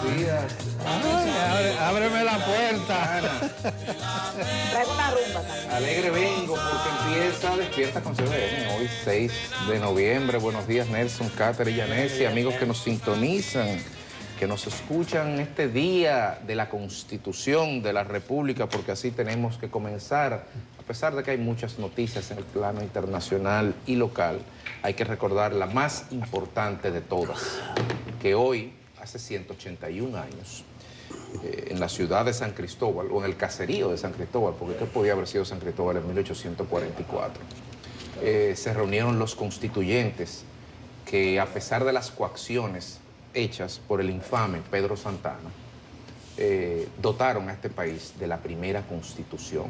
días. Ay, ábreme la puerta. Traigo una rumba también. Alegre vengo porque empieza Despierta con CDN. Hoy 6 de noviembre. Buenos días, Nelson, Cáter y Yanesi, amigos que nos sintonizan, que nos escuchan este día de la Constitución de la República, porque así tenemos que comenzar. A pesar de que hay muchas noticias en el plano internacional y local, hay que recordar la más importante de todas, que hoy, hace 181 años, en la ciudad de San Cristóbal, o en el caserío de San Cristóbal, porque ¿qué podía haber sido San Cristóbal en 1844? Se reunieron los constituyentes que, a pesar de las coacciones hechas por el infame Pedro Santana, dotaron a este país de la primera constitución,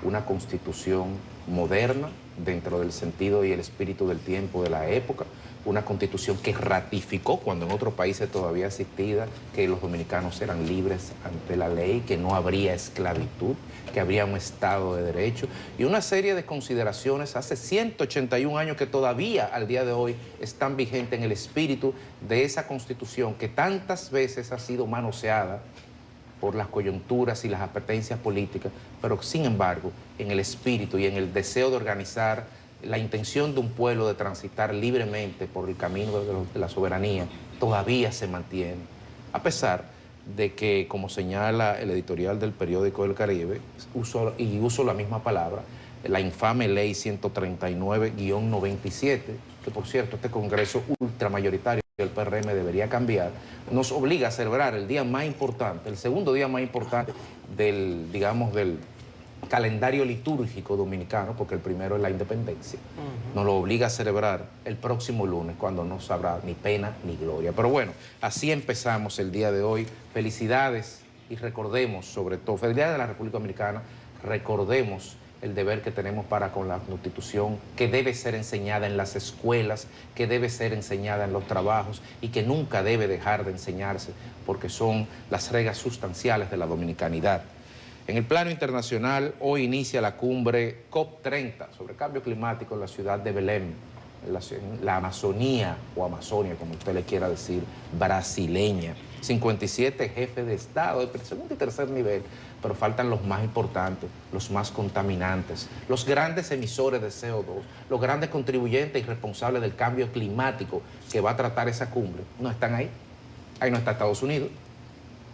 una constitución moderna dentro del sentido y el espíritu del tiempo de la época, una constitución que ratificó, cuando en otros países todavía existía, que los dominicanos eran libres ante la ley, que no habría esclavitud, que habría un Estado de Derecho, y una serie de consideraciones hace 181 años que todavía al día de hoy están vigentes en el espíritu de esa constitución que tantas veces ha sido manoseada por las coyunturas y las apetencias políticas, pero sin embargo, en el espíritu y en el deseo de organizar la intención de un pueblo de transitar libremente por el camino de la soberanía, todavía se mantiene. A pesar de que, como señala el editorial del periódico El Caribe, uso la misma palabra, la infame ley 139-97, que por cierto este Congreso ultramayoritario del PRM debería cambiar, nos obliga a celebrar el día más importante, el segundo día más importante del, digamos, del calendario litúrgico dominicano, porque el primero es la independencia. Nos lo obliga a celebrar el próximo lunes, cuando no sabrá ni pena ni gloria. Pero bueno, así empezamos el día de hoy. Felicidades y recordemos, sobre todo, felicidades de la República Dominicana, recordemos el deber que tenemos para con la Constitución, que debe ser enseñada en las escuelas, que debe ser enseñada en los trabajos y que nunca debe dejar de enseñarse, porque son las reglas sustanciales de la dominicanidad. En el plano internacional, hoy inicia la cumbre COP30 sobre cambio climático en la ciudad de Belém, en la Amazonía, o Amazonia, como usted le quiera decir, brasileña. 57 jefes de Estado de segundo y tercer nivel, pero faltan los más importantes, los más contaminantes, los grandes emisores de CO2, los grandes contribuyentes y responsables del cambio climático que va a tratar esa cumbre. No están ahí. Ahí no está Estados Unidos,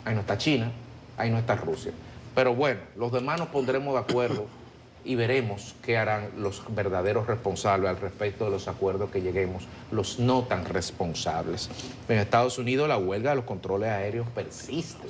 ahí no está China, ahí no está Rusia. Pero bueno, los demás nos pondremos de acuerdo y veremos qué harán los verdaderos responsables al respecto de los acuerdos que lleguemos, los no tan responsables. En Estados Unidos la huelga de los controles aéreos persiste.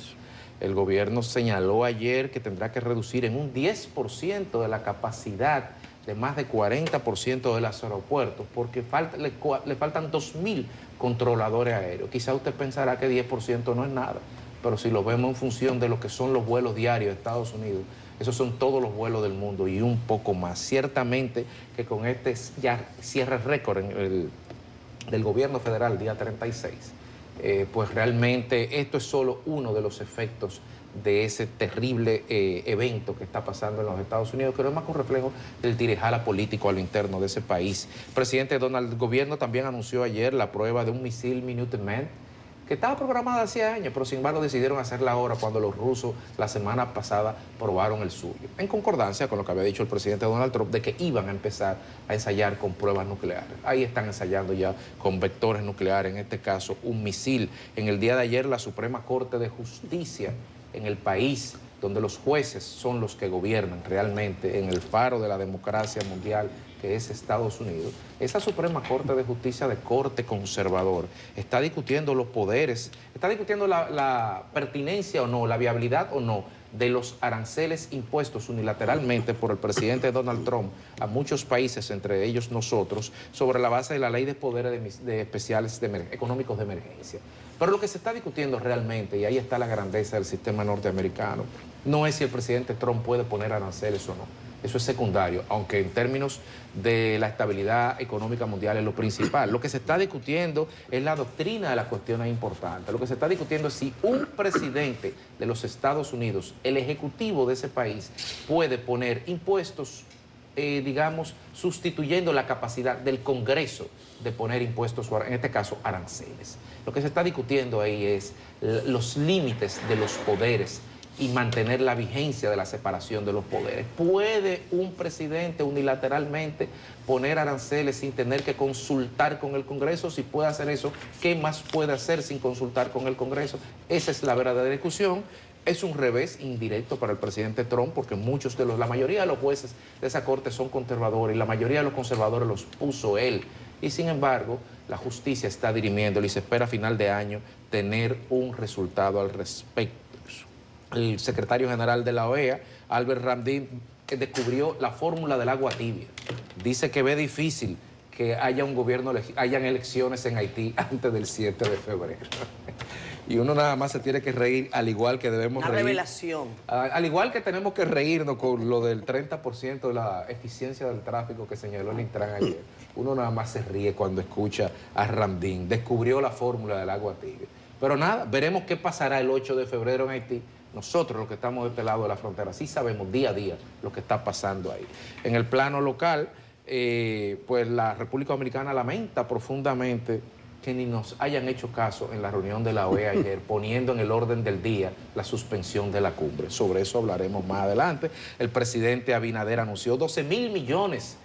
El gobierno señaló ayer que tendrá que reducir en un 10% de la capacidad de más de 40% de los aeropuertos, porque le faltan 2.000 controladores aéreos. Quizá usted pensará que 10% no es nada, pero si lo vemos en función de lo que son los vuelos diarios de Estados Unidos, esos son todos los vuelos del mundo y un poco más. Ciertamente que con este ya cierre récord del gobierno federal, el día 36, pues realmente esto es solo uno de los efectos de ese terrible evento que está pasando en los Estados Unidos, que no es más que un reflejo del direjala político a lo interno de ese país. El presidente Donald, el gobierno también anunció ayer la prueba de un misil Minuteman, que estaba programada hace años, pero sin embargo decidieron hacerla ahora cuando los rusos la semana pasada probaron el suyo, en concordancia con lo que había dicho el presidente Donald Trump de que iban a empezar a ensayar con pruebas nucleares. Ahí están ensayando ya con vectores nucleares, en este caso un misil. En el día de ayer la Suprema Corte de Justicia en el país, donde los jueces son los que gobiernan realmente en el faro de la democracia mundial, que es Estados Unidos, esa Suprema Corte de Justicia de corte conservador está discutiendo los poderes, está discutiendo la pertinencia o no, la viabilidad o no de los aranceles impuestos unilateralmente por el presidente Donald Trump a muchos países, entre ellos nosotros, sobre la base de la ley de poderes especiales económicos de emergencia. Pero lo que se está discutiendo realmente, y ahí está la grandeza del sistema norteamericano, no es si el presidente Trump puede poner aranceles o no. Eso es secundario, aunque en términos de la estabilidad económica mundial es lo principal. Lo que se está discutiendo es la doctrina de las cuestiones importantes. Lo que se está discutiendo es si un presidente de los Estados Unidos, el ejecutivo de ese país, puede poner impuestos digamos, sustituyendo la capacidad del Congreso de poner impuestos, en este caso aranceles. Lo que se está discutiendo ahí es los límites de los poderes y mantener la vigencia de la separación de los poderes. ¿Puede un presidente unilateralmente poner aranceles sin tener que consultar con el Congreso? Si puede hacer eso, ¿qué más puede hacer sin consultar con el Congreso? Esa es la verdadera discusión. Es un revés indirecto para el presidente Trump porque la mayoría de los jueces de esa corte son conservadores y la mayoría de los conservadores los puso él. Y sin embargo, la justicia está dirimiéndolo y se espera a final de año tener un resultado al respecto. El secretario general de la OEA, Albert Ramdin, descubrió la fórmula del agua tibia. Dice que ve difícil que hayan elecciones en Haití antes del 7 de febrero. Y uno nada más se tiene que reír, al igual que debemos reír. Una revelación. Al igual que tenemos que reírnos con lo del 30% de la eficiencia del tráfico que señaló el Intran ayer. Uno nada más se ríe cuando escucha a Ramdin. Descubrió la fórmula del agua tibia. Pero nada, veremos qué pasará el 8 de febrero en Haití. Nosotros, los que estamos de este lado de la frontera, sí sabemos día a día lo que está pasando ahí. En el plano local, pues la República Dominicana lamenta profundamente que ni nos hayan hecho caso en la reunión de la OEA ayer, poniendo en el orden del día la suspensión de la cumbre. Sobre eso hablaremos más adelante. El presidente Abinader anunció 12.000 millones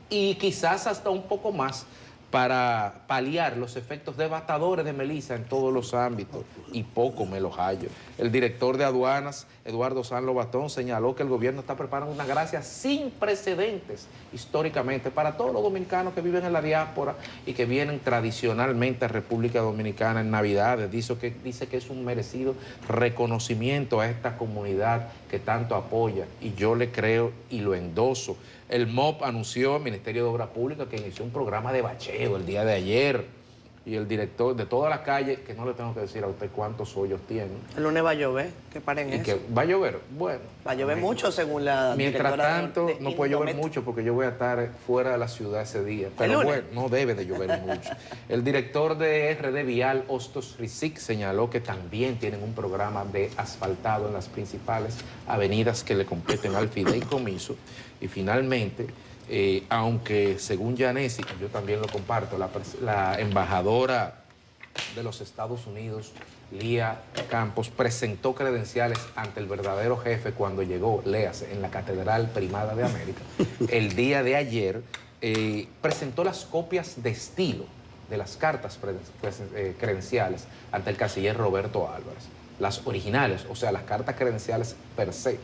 y quizás hasta un poco más para paliar los efectos devastadores de Melissa en todos los ámbitos, y poco me los hallo. El director de aduanas, Eduardo San Lobatón, señaló que el gobierno está preparando una gracia sin precedentes históricamente para todos los dominicanos que viven en la diáspora y que vienen tradicionalmente a República Dominicana en Navidades. Dice que es un merecido reconocimiento a esta comunidad que tanto apoya, y yo le creo y lo endoso. El MOP anunció, el Ministerio de Obras Públicas, que inició un programa de bacheo el día de ayer. Y el director de todas las calles, que no le tengo que decir a usted cuántos hoyos tienen. El lunes va a llover, que paren ¿Y eso. que va a llover? Bueno. Va a llover mucho según la Mientras tanto, no puede llover Indomet. mucho porque yo voy a estar fuera de la ciudad ese día. Pero bueno, no debe de llover mucho. El director de RD Vial, Hostos Rizik, señaló que también tienen un programa de asfaltado en las principales avenidas que le competen al fideicomiso. Y finalmente, aunque según Yanesi, y yo también lo comparto, la embajadora de los Estados Unidos, Lía Campos, presentó credenciales ante el verdadero jefe cuando llegó, léase, en la Catedral Primada de América. El día de ayer presentó las copias de estilo de las cartas credenciales ante el canciller Roberto Álvarez. Las originales, o sea, las cartas credenciales per se,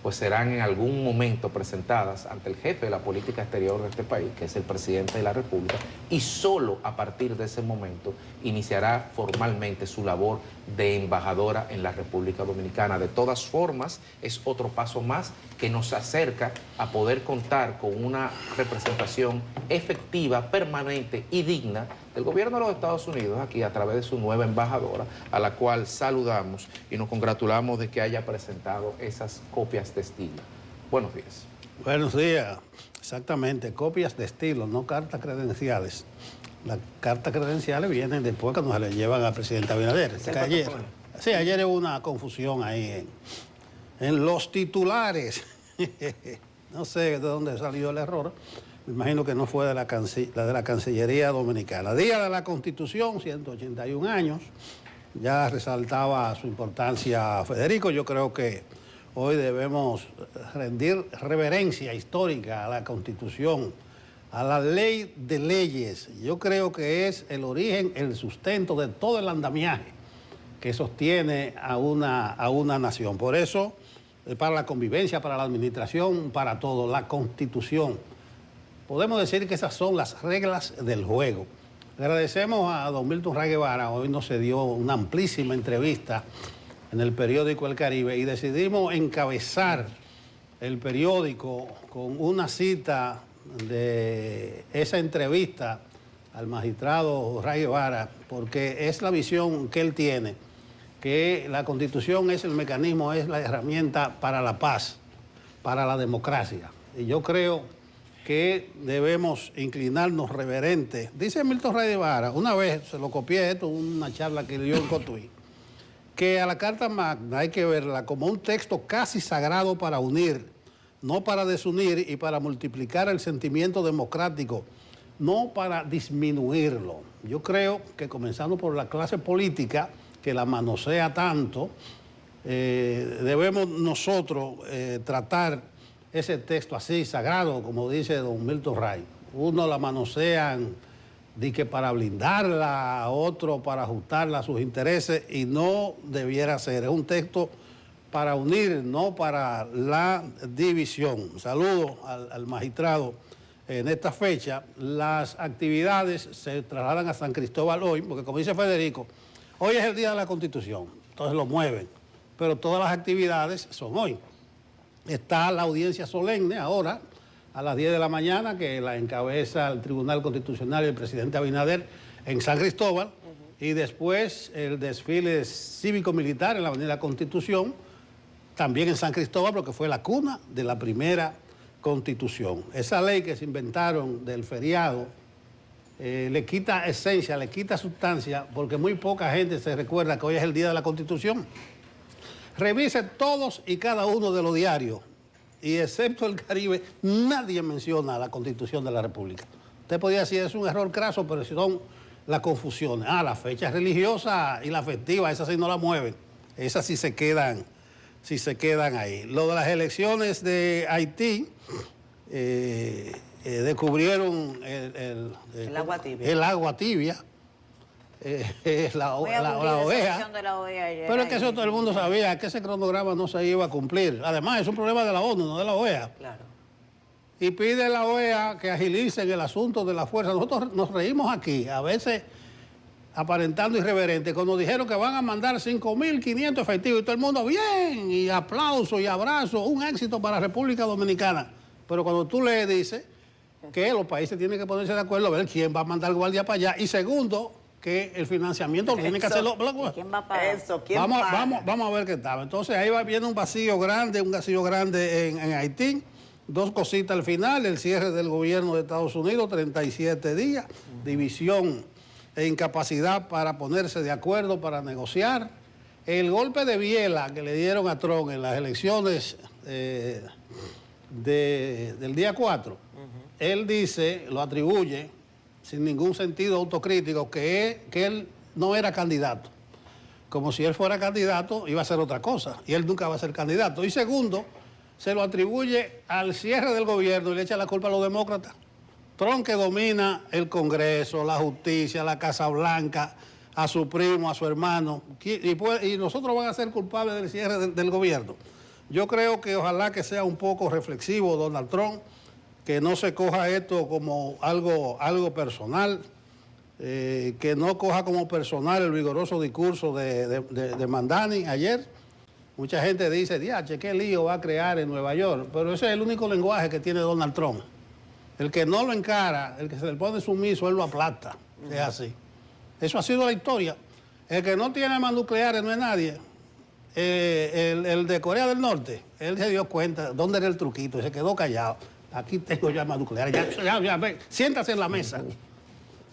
pues serán en algún momento presentadas ante el jefe de la política exterior de este país, que es el presidente de la República, y solo a partir de ese momento iniciará formalmente su labor de embajadora en la República Dominicana. De todas formas, es otro paso más que nos acerca a poder contar con una representación efectiva, permanente y digna del gobierno de los Estados Unidos aquí a través de su nueva embajadora, a la cual saludamos y nos congratulamos de que haya presentado esas copias de estilo. Buenos días. Buenos días. Exactamente, copias de estilo, no cartas credenciales. Las cartas credenciales vienen después cuando se le llevan al presidente Abinader. Ayer hubo una confusión ahí en los titulares. No sé de dónde salió el error. Me imagino que no fue de la Cancillería Dominicana. Día de la Constitución, 181 años. Ya resaltaba su importancia Federico. Yo creo que hoy debemos rendir reverencia histórica a la Constitución, a la ley de leyes. Yo creo que es el origen, el sustento de todo el andamiaje que sostiene a una nación. Por eso, para la convivencia, para la administración, para todo, la Constitución. Podemos decir que esas son las reglas del juego. Agradecemos a don Milton Ray Guevara. Hoy nos dio una amplísima entrevista en el periódico El Caribe y decidimos encabezar el periódico con una cita de esa entrevista al magistrado Ray Guevara, porque es la visión que él tiene, que la Constitución es el mecanismo, es la herramienta para la paz, para la democracia. Y yo creo que debemos inclinarnos reverentes. Dice Milton Ray Guevara, una vez se lo copié esto, una charla que dio en Cotuí, que a la Carta Magna hay que verla como un texto casi sagrado para unir no para desunir y para multiplicar el sentimiento democrático, no para disminuirlo. Yo creo que comenzando por la clase política, que la manosea tanto, debemos nosotros tratar ese texto así, sagrado, como dice don Milton Ray. Uno la manosean de que para blindarla, otro para ajustarla a sus intereses, y no debiera ser. Es un texto para unir, no para la división. Saludo al magistrado en esta fecha. Las actividades se trasladan a San Cristóbal hoy, porque como dice Federico, hoy es el día de la Constitución, entonces lo mueven, pero todas las actividades son hoy. Está la audiencia solemne ahora, a las 10 de la mañana, que la encabeza el Tribunal Constitucional y el presidente Abinader en San Cristóbal, y después el desfile cívico-militar en la Avenida Constitución, también en San Cristóbal, porque fue la cuna de la primera Constitución. Esa ley que se inventaron del feriado le quita esencia, le quita sustancia, porque muy poca gente se recuerda que hoy es el día de la Constitución. Revise todos y cada uno de los diarios, y excepto el Caribe, nadie menciona la Constitución de la República. Usted podría decir, es un error craso, pero son las confusiones. La fecha religiosa y la festiva, esas sí no la mueven, esas sí se quedan ahí. Lo de las elecciones de Haití, descubrieron el agua tibia. El agua tibia, la OEA. Pero es que eso todo el mundo sabía, que ese cronograma no se iba a cumplir. Además, es un problema de la ONU, no de la OEA. Claro. Y pide la OEA que agilicen el asunto de la fuerza. Nosotros nos reímos aquí, a veces aparentando irreverente, cuando dijeron que van a mandar 5.500 efectivos y todo el mundo, bien, y aplauso y abrazo, un éxito para la República Dominicana. Pero cuando tú le dices que los países tienen que ponerse de acuerdo a ver quién va a mandar guardia para allá, y segundo, que el financiamiento lo tiene que hacerlo. ¿Quién va a pagar? Vamos a ver qué estaba. Entonces ahí viene un vacío grande en Haití. Dos cositas al final: el cierre del gobierno de Estados Unidos, 37 días, división e incapacidad para ponerse de acuerdo, para negociar. El golpe de biela que le dieron a Trump en las elecciones del día 4, él dice, lo atribuye, sin ningún sentido autocrítico, que él no era candidato. Como si él fuera candidato, iba a ser otra cosa, y él nunca va a ser candidato. Y segundo, se lo atribuye al cierre del gobierno y le echa la culpa a los demócratas. Trump, que domina el Congreso, la justicia, la Casa Blanca, a su primo, a su hermano, y nosotros van a ser culpables del cierre del gobierno. Yo creo que ojalá que sea un poco reflexivo Donald Trump, que no se coja esto como algo personal, que no coja como personal el vigoroso discurso de Mandani ayer. Mucha gente dice, diache, qué lío va a crear en Nueva York, pero ese es el único lenguaje que tiene Donald Trump. El que no lo encara, el que se le pone sumiso, él lo aplasta. Es así. Eso ha sido la historia. El que no tiene armas nucleares no es nadie. El de Corea del Norte, él se dio cuenta dónde era el truquito y se quedó callado. Aquí tengo yo armas nucleares. Ya, siéntase en la mesa.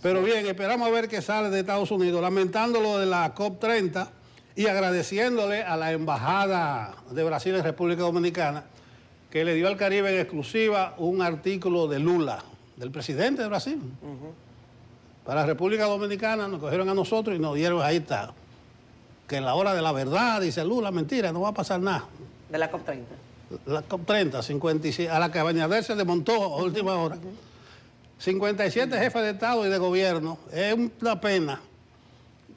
Pero bien, esperamos a ver qué sale de Estados Unidos, lamentando lo de la COP30 y agradeciéndole a la Embajada de Brasil en República Dominicana, que le dio al Caribe en exclusiva un artículo de Lula, del presidente de Brasil. Para la República Dominicana nos cogieron a nosotros y nos dieron, ahí está, que en la hora de la verdad, dice Lula, mentira, no va a pasar nada. De la COP30. La COP30, 57, a la que Abinader se desmontó a última hora. 57 jefes de Estado y de gobierno. Es una pena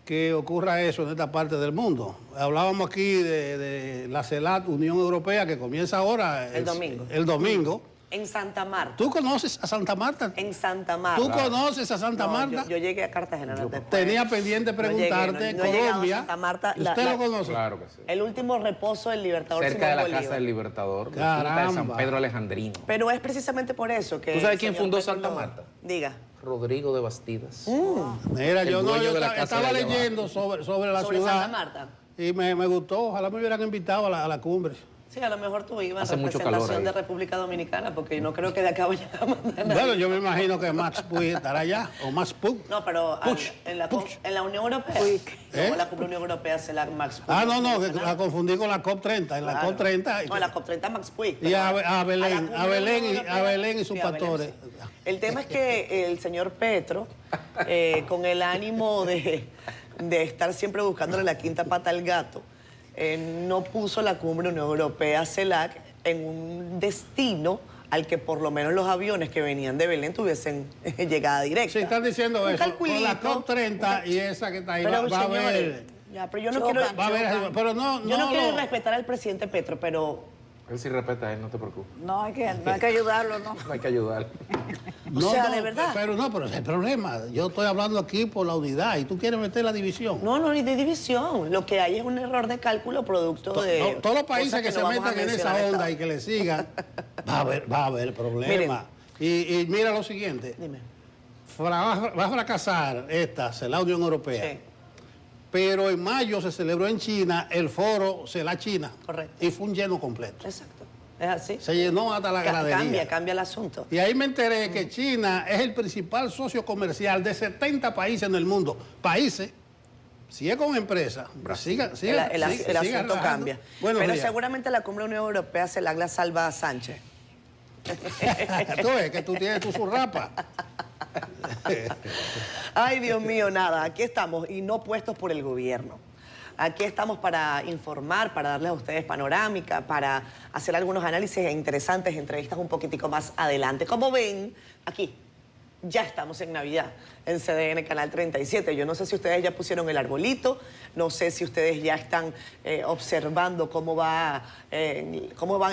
que ocurra eso en esta parte del mundo. Hablábamos aquí de la CELAC, Unión Europea, que comienza ahora. El domingo. El domingo. En Santa Marta. ¿Tú conoces a Santa Marta? En Santa Marta. ¿Tú conoces a Santa Marta? Yo llegué a Cartagena. Tenía pendiente preguntarte, no he llegado a Colombia. Santa Marta. ¿Usted lo conoce? Claro que sí. El último reposo del Libertador Cerca de Simón la Bolívar. Casa del Libertador, Caramba. de San Pedro Alejandrino. Pero es precisamente por eso que... ¿Tú sabes el quién señor fundó Petro Santa lo- Marta? Diga. Rodrigo de Bastidas. Mira, El yo dueño de la casa estaba de allá leyendo sobre la Sobre ciudad. Santa Marta. Y me gustó. Ojalá me hubieran invitado a la cumbre. Sí, a lo mejor tú ibas Hace en mucho calor representación ahí. de República Dominicana, porque no creo que de acá vayan a mandar nadie. Bueno, yo me imagino que Max Puig estará allá, o Max Puig. No, pero Puig, en la Puig. Unión Europea. ¿Eh? No, la Cumbre Unión Europea se la Max Puig. Ah, no, que la confundí con la COP30. En la Claro. COP30. No, la COP30 Max Puig. Y pero a Belén, la a Cumbre Belén, Unión y, Europea- a Belén y sus sí, a Belén, pastores. sí. El tema es que el señor Petro, con el ánimo de estar siempre buscándole la quinta pata al gato, no puso la Cumbre Unión Europea CELAC en un destino al que por lo menos los aviones que venían de Belén tuviesen llegada directa. Sí, están diciendo Un eso. Con la calculito. COP30 y esa que está ahí Pero, va a señores, haber... ya, pero yo no Chocan, quiero... Va a haber, pero Yo no quiero lo- respetar al presidente Petro, pero... Él sí respeta a él, no te preocupes. No hay que ayudarlo, ¿no? No hay que ayudar. O sea, de verdad. Pero ese es el problema. Yo estoy hablando aquí por la unidad y tú quieres meter la división. No, ni de división. Lo que hay es un error de cálculo producto de... Todos los países cosas que se no vamos a metan en mencionar esa onda esta- y que le sigan, va a haber problemas. Y mira lo siguiente. Dime. Va a fracasar la Unión Europea. Sí. Pero en mayo se celebró en China el foro CELAC China. Correcto. Y fue un lleno completo. Exacto. Es así. Se llenó hasta la gradería. Cambia el asunto. Y ahí me enteré que China es el principal socio comercial de 70 países en el mundo. Países, si es con empresas, El asunto cambia. Buenos Pero días. seguramente la Cumbre Unión Europea se la salva a Sánchez. Tú ves que tú tienes tu surrapa. Ay, Dios mío, nada. Aquí estamos y no puestos por el gobierno. Aquí estamos para informar, para darles a ustedes panorámica, para hacer algunos análisis interesantes, entrevistas un poquitico más adelante. Como ven, aquí ya estamos en Navidad, en CDN Canal 37. Yo no sé si ustedes ya pusieron el arbolito, no sé si ustedes ya están observando cómo van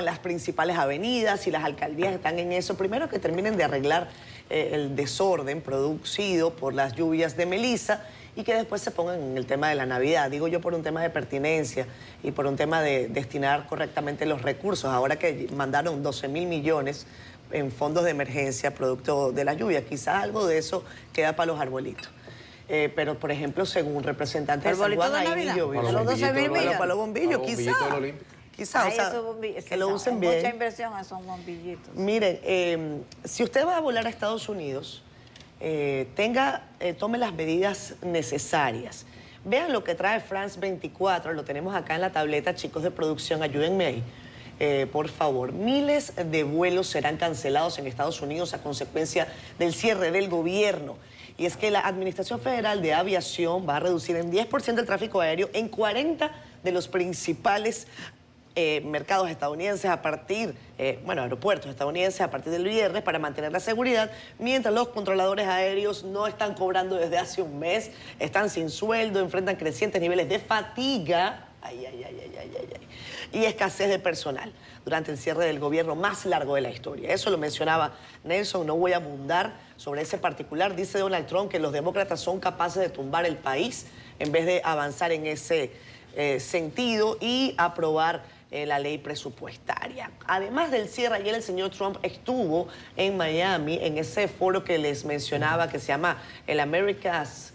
las principales avenidas, si las alcaldías están en eso. Primero que terminen de arreglar el desorden producido por las lluvias de Melissa y que después se pongan en el tema de la Navidad. Digo yo por un tema de pertinencia y por un tema de destinar correctamente los recursos. Ahora que mandaron 12.000 millones en fondos de emergencia producto de la lluvia, quizás algo de eso queda para los arbolitos. Pero, por ejemplo, según representantes de San ¿Arbolito Juan, de ahí Navidad? llovió. Para los Los 12.000 bombillitos, millones. Para los bombillos, Para los quizás. bombillitos del Olímpico. Quizás, o Ay, sea, esos bombillos, que lo usen mucha bien. inversión en esos bombillitos. Miren, si usted va a volar a Estados Unidos, tome las medidas necesarias. Vean lo que trae France 24, lo tenemos acá en la tableta, chicos de producción, ayúdenme ahí. Por favor, miles de vuelos serán cancelados en Estados Unidos a consecuencia del cierre del gobierno. Y es que la Administración Federal de Aviación va a reducir en 10% el tráfico aéreo en 40 de los principales mercados estadounidenses aeropuertos estadounidenses a partir del viernes para mantener la seguridad, mientras los controladores aéreos no están cobrando desde hace un mes, están sin sueldo, enfrentan crecientes niveles de fatiga y escasez de personal durante el cierre del gobierno más largo de la historia. Eso lo mencionaba Nelson, no voy a abundar sobre ese particular. Dice Donald Trump que los demócratas son capaces de tumbar el país en vez de avanzar en ese sentido y aprobar la ley presupuestaria. Además del cierre, ayer el señor Trump estuvo en Miami en ese foro que les mencionaba que se llama el America's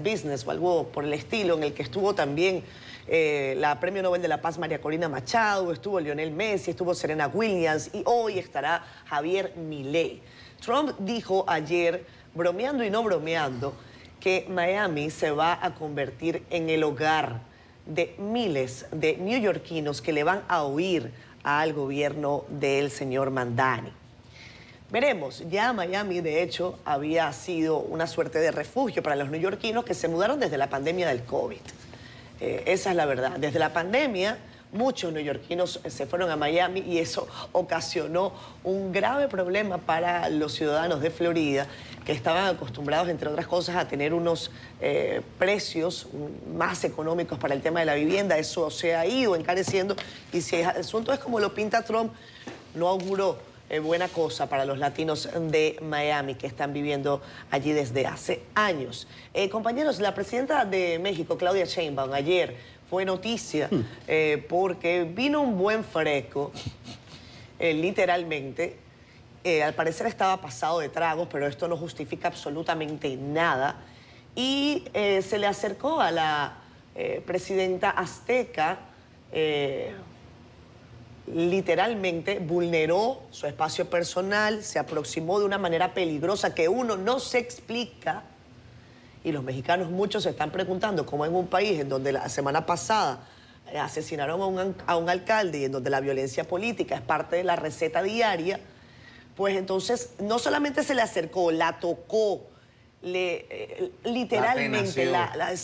Business o algo por el estilo, en el que estuvo también la Premio Nobel de la Paz María Corina Machado, estuvo Lionel Messi, estuvo Serena Williams y hoy estará Javier Milei. Trump dijo ayer, bromeando y no bromeando, que Miami se va a convertir en el hogar de miles de neoyorquinos que le van a huir al gobierno del señor Mandani. Veremos, ya Miami de hecho había sido una suerte de refugio para los neoyorquinos que se mudaron desde la pandemia del COVID. Esa es la verdad. Desde la pandemia muchos neoyorquinos se fueron a Miami y eso ocasionó un grave problema para los ciudadanos de Florida que estaban acostumbrados, entre otras cosas, a tener unos precios más económicos para el tema de la vivienda. Eso se ha ido encareciendo y si el asunto es como lo pinta Trump, no auguró buena cosa para los latinos de Miami que están viviendo allí desde hace años. Compañeros, la presidenta de México, Claudia Sheinbaum, ayer fue noticia porque vino un buen fresco, literalmente. Al parecer estaba pasado de tragos, pero esto no justifica absolutamente nada. Y se le acercó a la presidenta azteca, literalmente vulneró su espacio personal, se aproximó de una manera peligrosa que uno no se explica. Y los mexicanos muchos se están preguntando cómo en un país en donde la semana pasada asesinaron a un alcalde y en donde la violencia política es parte de la receta diaria, pues entonces no solamente se le acercó, la tocó, literalmente la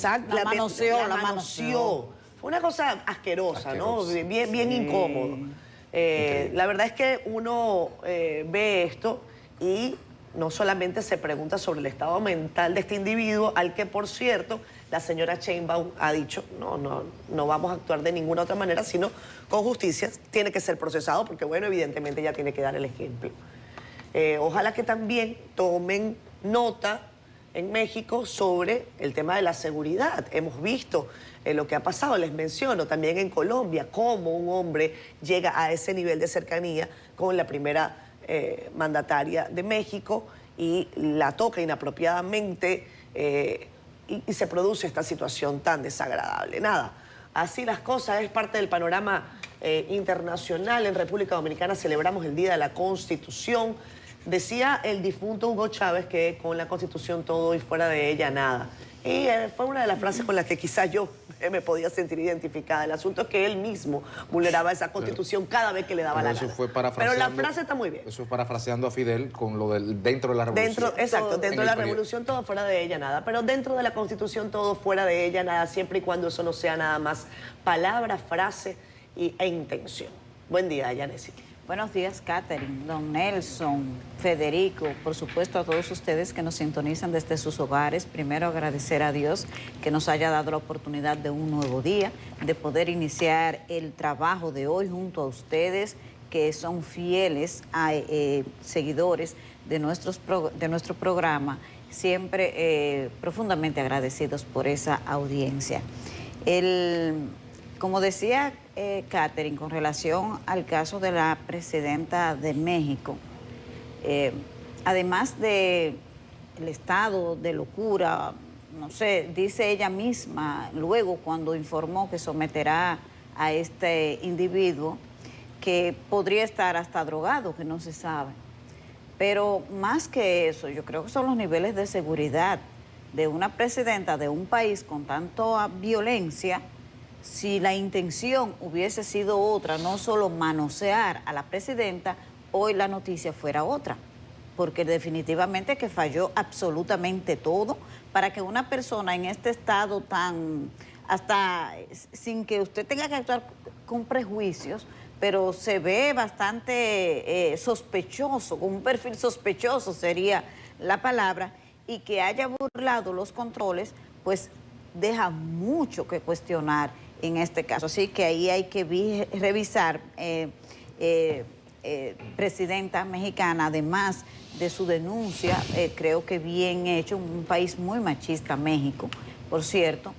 manoseó. Fue una cosa asquerosa, ¿no? Asquerosa. Bien incómodo. La verdad es que uno ve esto y no solamente se pregunta sobre el estado mental de este individuo, al que, por cierto, la señora Sheinbaum ha dicho, no vamos a actuar de ninguna otra manera, sino con justicia. Tiene que ser procesado porque, bueno, evidentemente ya tiene que dar el ejemplo. Ojalá que también tomen nota en México sobre el tema de la seguridad. Hemos visto lo que ha pasado, les menciono, también en Colombia, cómo un hombre llega a ese nivel de cercanía con la primera mandataria de México y la toca inapropiadamente y se produce esta situación tan desagradable. Nada, así las cosas, es parte del panorama internacional. En República Dominicana celebramos el Día de la Constitución. Decía el difunto Hugo Chávez que con la Constitución todo y fuera de ella nada. Y fue una de las frases con las que quizás yo me podía sentir identificada. El asunto es que él mismo vulneraba esa Constitución cada vez que le daba la gana. Pero la frase está muy bien. Eso es parafraseando a Fidel con lo del dentro de la revolución. Dentro de la revolución todo, fuera de ella nada. Pero dentro de la Constitución todo, fuera de ella nada, siempre y cuando eso no sea nada más palabra, frase e intención. Buen día, Yanesi. Buenos días, Catherine, don Nelson, Federico, por supuesto a todos ustedes que nos sintonizan desde sus hogares. Primero agradecer a Dios que nos haya dado la oportunidad de un nuevo día, de poder iniciar el trabajo de hoy junto a ustedes que son fieles seguidores de nuestro programa, siempre profundamente agradecidos por esa audiencia. Como decía Catherine, con relación al caso de la presidenta de México, además del estado de locura, no sé, dice ella misma luego cuando informó que someterá a este individuo que podría estar hasta drogado, que no se sabe. Pero más que eso, yo creo que son los niveles de seguridad de una presidenta de un país con tanta violencia. Si la intención hubiese sido otra, no solo manosear a la presidenta, hoy la noticia fuera otra, porque definitivamente que falló absolutamente todo para que una persona en este estado tan, hasta sin que usted tenga que actuar con prejuicios, pero se ve bastante sospechoso, con un perfil sospechoso sería la palabra, y que haya burlado los controles, pues deja mucho que cuestionar en este caso. Así que ahí hay que revisar, presidenta mexicana, además de su denuncia, creo que bien hecho, un país muy machista, México, por cierto,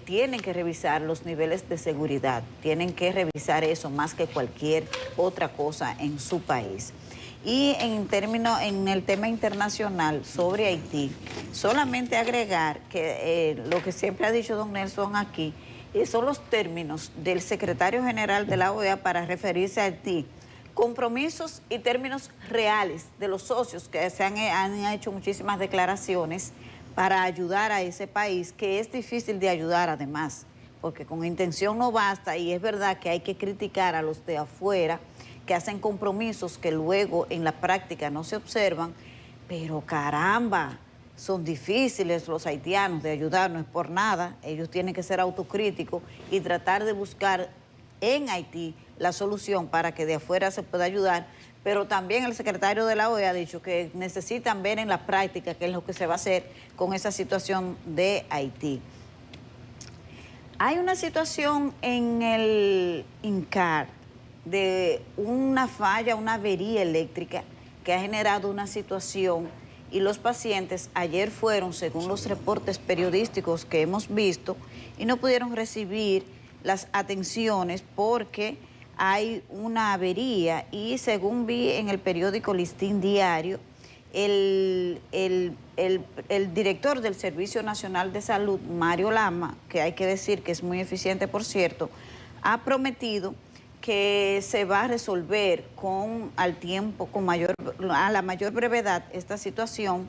tienen que revisar los niveles de seguridad, tienen que revisar eso más que cualquier otra cosa en su país. Y en el tema internacional sobre Haití, solamente agregar que lo que siempre ha dicho don Nelson aquí, son los términos del secretario general de la OEA para referirse a Haití, compromisos y términos reales de los socios que han hecho muchísimas declaraciones para ayudar a ese país, que es difícil de ayudar además, porque con intención no basta, y es verdad que hay que criticar a los de afuera que hacen compromisos que luego en la práctica no se observan, pero caramba, son difíciles los haitianos de ayudar, no es por nada, ellos tienen que ser autocríticos y tratar de buscar en Haití la solución para que de afuera se pueda ayudar, pero también el secretario de la OEA ha dicho que necesitan ver en la práctica qué es lo que se va a hacer con esa situación de Haití. Hay una situación en el INCAR de una falla, una avería eléctrica que ha generado una situación, y los pacientes ayer fueron, según los reportes periodísticos que hemos visto, y no pudieron recibir las atenciones porque hay una avería, y según vi en el periódico Listín Diario, el director del Servicio Nacional de Salud, Mario Lama, que hay que decir que es muy eficiente, por cierto, ha prometido que se va a resolver a la mayor brevedad esta situación,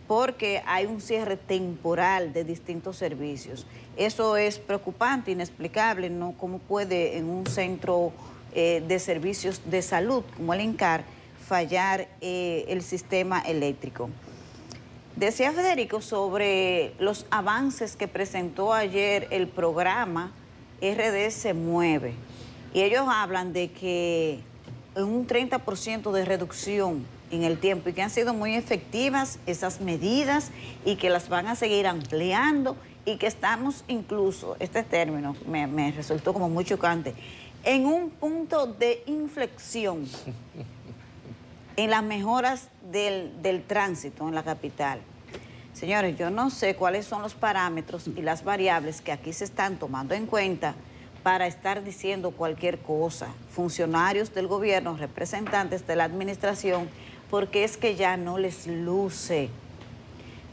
porque hay un cierre temporal de distintos servicios. Eso es preocupante, inexplicable, ¿no? ¿Cómo puede en un centro de servicios de salud como el INCAR fallar el sistema eléctrico? Decía Federico sobre los avances que presentó ayer el programa RD Se Mueve, y ellos hablan de que un 30% de reducción en el tiempo, y que han sido muy efectivas esas medidas y que las van a seguir ampliando, y que estamos incluso, este término me resultó como muy chocante, en un punto de inflexión en las mejoras del tránsito en la capital. Señores, yo no sé cuáles son los parámetros y las variables que aquí se están tomando en cuenta para estar diciendo cualquier cosa. Funcionarios del gobierno, representantes de la administración, porque es que ya no les luce.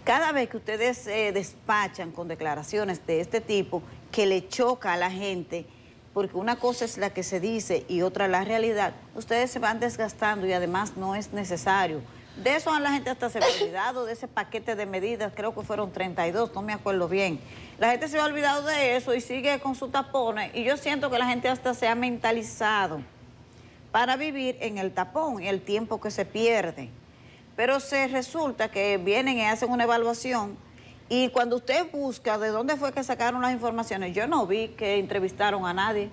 Cada vez que ustedes se despachan con declaraciones de este tipo, que le choca a la gente, porque una cosa es la que se dice y otra la realidad, ustedes se van desgastando y además no es necesario. De eso a la gente hasta se ha olvidado, de ese paquete de medidas, creo que fueron 32, no me acuerdo bien. La gente se ha olvidado de eso y sigue con sus tapones, y yo siento que la gente hasta se ha mentalizado para vivir en el tapón y el tiempo que se pierde. Pero se resulta que vienen y hacen una evaluación, y cuando usted busca de dónde fue que sacaron las informaciones, yo no vi que entrevistaron a nadie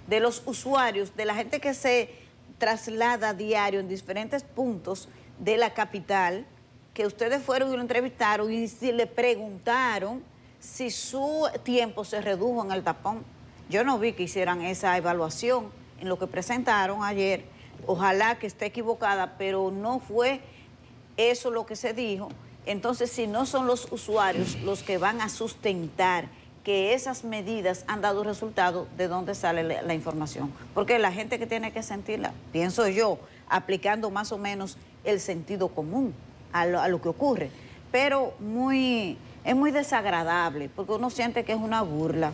de los usuarios, de la gente que se traslada a diario en diferentes puntos de la capital, que ustedes fueron y lo entrevistaron y si le preguntaron si su tiempo se redujo en el tapón. Yo no vi que hicieran esa evaluación en lo que presentaron ayer. Ojalá que esté equivocada, pero no fue eso lo que se dijo. Entonces, si no son los usuarios los que van a sustentar que esas medidas han dado resultado, ¿de dónde sale la información? Porque la gente que tiene que sentirla, pienso yo, aplicando más o menos el sentido común a lo que ocurre. Pero es muy desagradable, porque uno siente que es una burla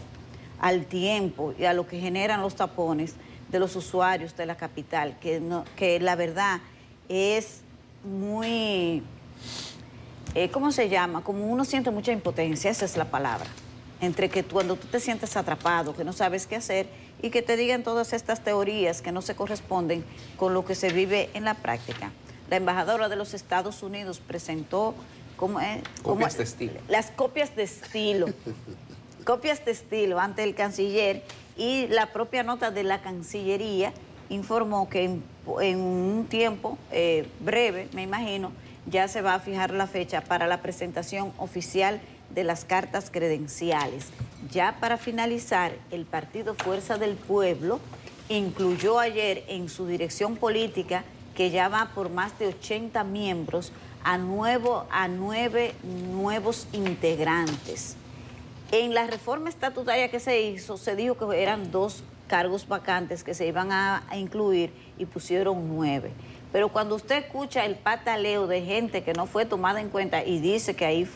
al tiempo y a lo que generan los tapones de los usuarios de la capital, que la verdad es muy, ¿cómo se llama? Como uno siente mucha impotencia, esa es la palabra. Entre que cuando tú te sientes atrapado, que no sabes qué hacer, y que te digan todas estas teorías que no se corresponden con lo que se vive en la práctica. La embajadora de los Estados Unidos presentó copias de estilo. Las copias de estilo. Copias de estilo ante el canciller, y la propia nota de la Cancillería informó que en un tiempo breve, me imagino, ya se va a fijar la fecha para la presentación oficial de las cartas credenciales. Ya para finalizar, el partido Fuerza del Pueblo incluyó ayer en su dirección política, que ya va por más de 80 miembros, a 9 nuevos integrantes. En la reforma estatutaria que se hizo, se dijo que eran 2 cargos vacantes que se iban a incluir, y pusieron 9. Pero cuando usted escucha el pataleo de gente que no fue tomada en cuenta, y dice que ahí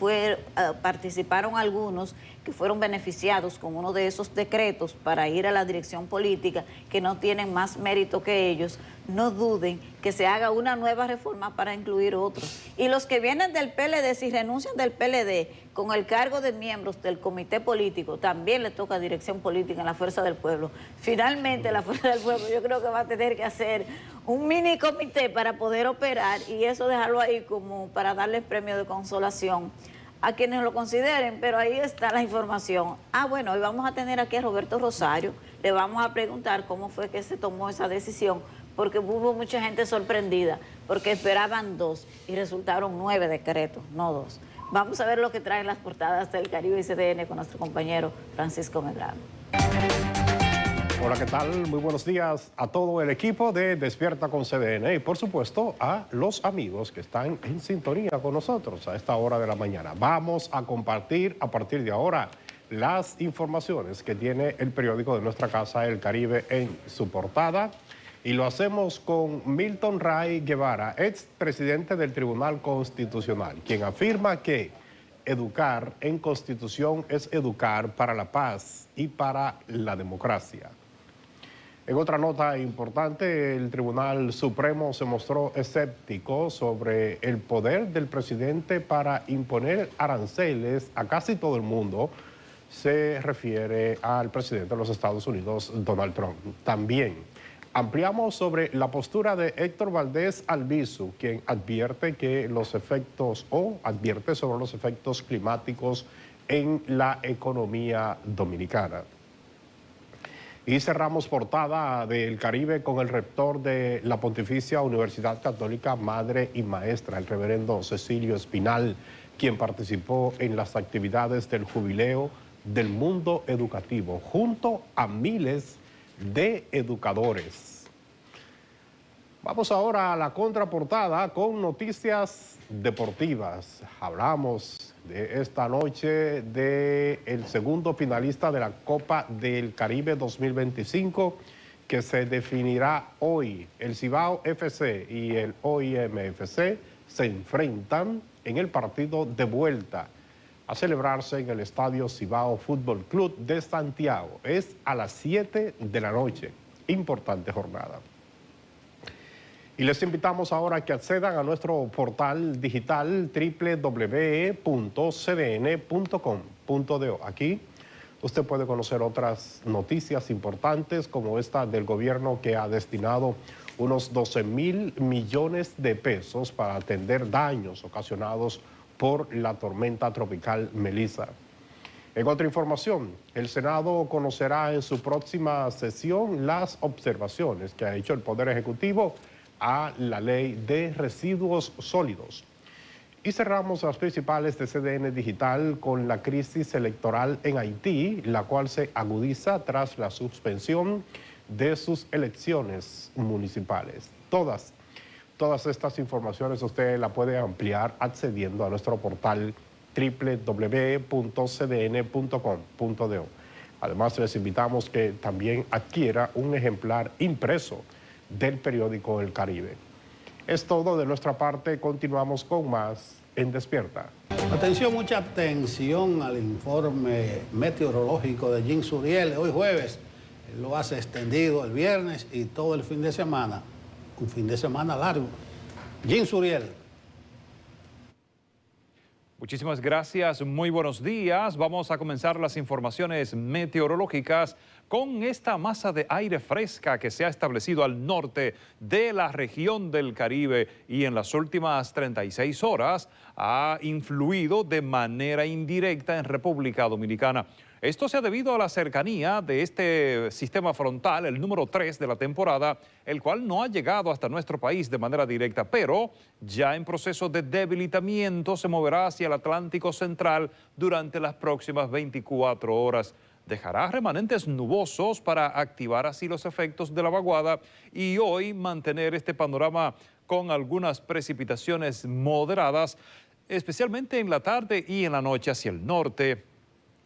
participaron algunos que fueron beneficiados con uno de esos decretos para ir a la dirección política, que no tienen más mérito que ellos, no duden que se haga una nueva reforma para incluir otros. Y los que vienen del PLD, si renuncian del PLD con el cargo de miembros del comité político, también le toca dirección política en la Fuerza del Pueblo. Finalmente, la Fuerza del Pueblo yo creo que va a tener que hacer un mini comité para poder operar, y eso dejarlo ahí como para darles premio de consolación a quienes lo consideren. Pero ahí está la información. Bueno, hoy vamos a tener aquí a Roberto Rosario, le vamos a preguntar cómo fue que se tomó esa decisión, porque hubo mucha gente sorprendida, porque esperaban 2 y resultaron 9 decretos, no 2. Vamos a ver lo que traen las portadas del Caribe y CDN con nuestro compañero Francisco Medrano. Hola, ¿qué tal? Muy buenos días a todo el equipo de Despierta con CDN y, por supuesto, a los amigos que están en sintonía con nosotros a esta hora de la mañana. Vamos a compartir a partir de ahora las informaciones que tiene el periódico de nuestra casa, El Caribe, en su portada. Y lo hacemos con Milton Ray Guevara, expresidente del Tribunal Constitucional, quien afirma que educar en Constitución es educar para la paz y para la democracia. En otra nota importante, el Tribunal Supremo se mostró escéptico sobre el poder del presidente para imponer aranceles a casi todo el mundo. Se refiere al presidente de los Estados Unidos, Donald Trump. También ampliamos sobre la postura de Héctor Valdés Albizu, quien advierte sobre los efectos climáticos en la economía dominicana. Y cerramos portada del Caribe con el rector de la Pontificia Universidad Católica Madre y Maestra, el reverendo Cecilio Espinal, quien participó en las actividades del jubileo del mundo educativo, junto a miles de educadores. Vamos ahora a la contraportada con noticias deportivas. Hablamos de esta noche del segundo finalista de la Copa del Caribe 2025, que se definirá hoy. El Cibao FC y el OIM FC se enfrentan en el partido de vuelta a celebrarse en el Estadio Cibao Fútbol Club de Santiago. Es a las 7 de la noche. Importante jornada. Y les invitamos ahora a que accedan a nuestro portal digital www.cdn.com.do. Aquí usted puede conocer otras noticias importantes como esta del gobierno, que ha destinado unos 12.000 millones de pesos para atender daños ocasionados por la tormenta tropical Melissa. En otra información, el Senado conocerá en su próxima sesión las observaciones que ha hecho el Poder Ejecutivo a la ley de residuos sólidos. Y cerramos las principales de CDN Digital con la crisis electoral en Haití, la cual se agudiza tras la suspensión de sus elecciones municipales. Todas estas informaciones usted la puede ampliar accediendo a nuestro portal www.cdn.com.do. Además, les invitamos que también adquiera un ejemplar impreso del periódico El Caribe. Es todo de nuestra parte. Continuamos con más en Despierta. Atención, mucha atención al informe meteorológico de Jean Suriel. Hoy jueves lo hace extendido el viernes y todo el fin de semana. Un fin de semana largo. Jean Suriel. Muchísimas gracias, muy buenos días. Vamos a comenzar las informaciones meteorológicas con esta masa de aire fresca que se ha establecido al norte de la región del Caribe y en las últimas 36 horas ha influido de manera indirecta en República Dominicana. Esto se ha debido a la cercanía de este sistema frontal, el número 3 de la temporada, el cual no ha llegado hasta nuestro país de manera directa, pero ya en proceso de debilitamiento se moverá hacia el Atlántico Central durante las próximas 24 horas. Dejará remanentes nubosos para activar así los efectos de la vaguada y hoy mantener este panorama con algunas precipitaciones moderadas, especialmente en la tarde y en la noche hacia el norte,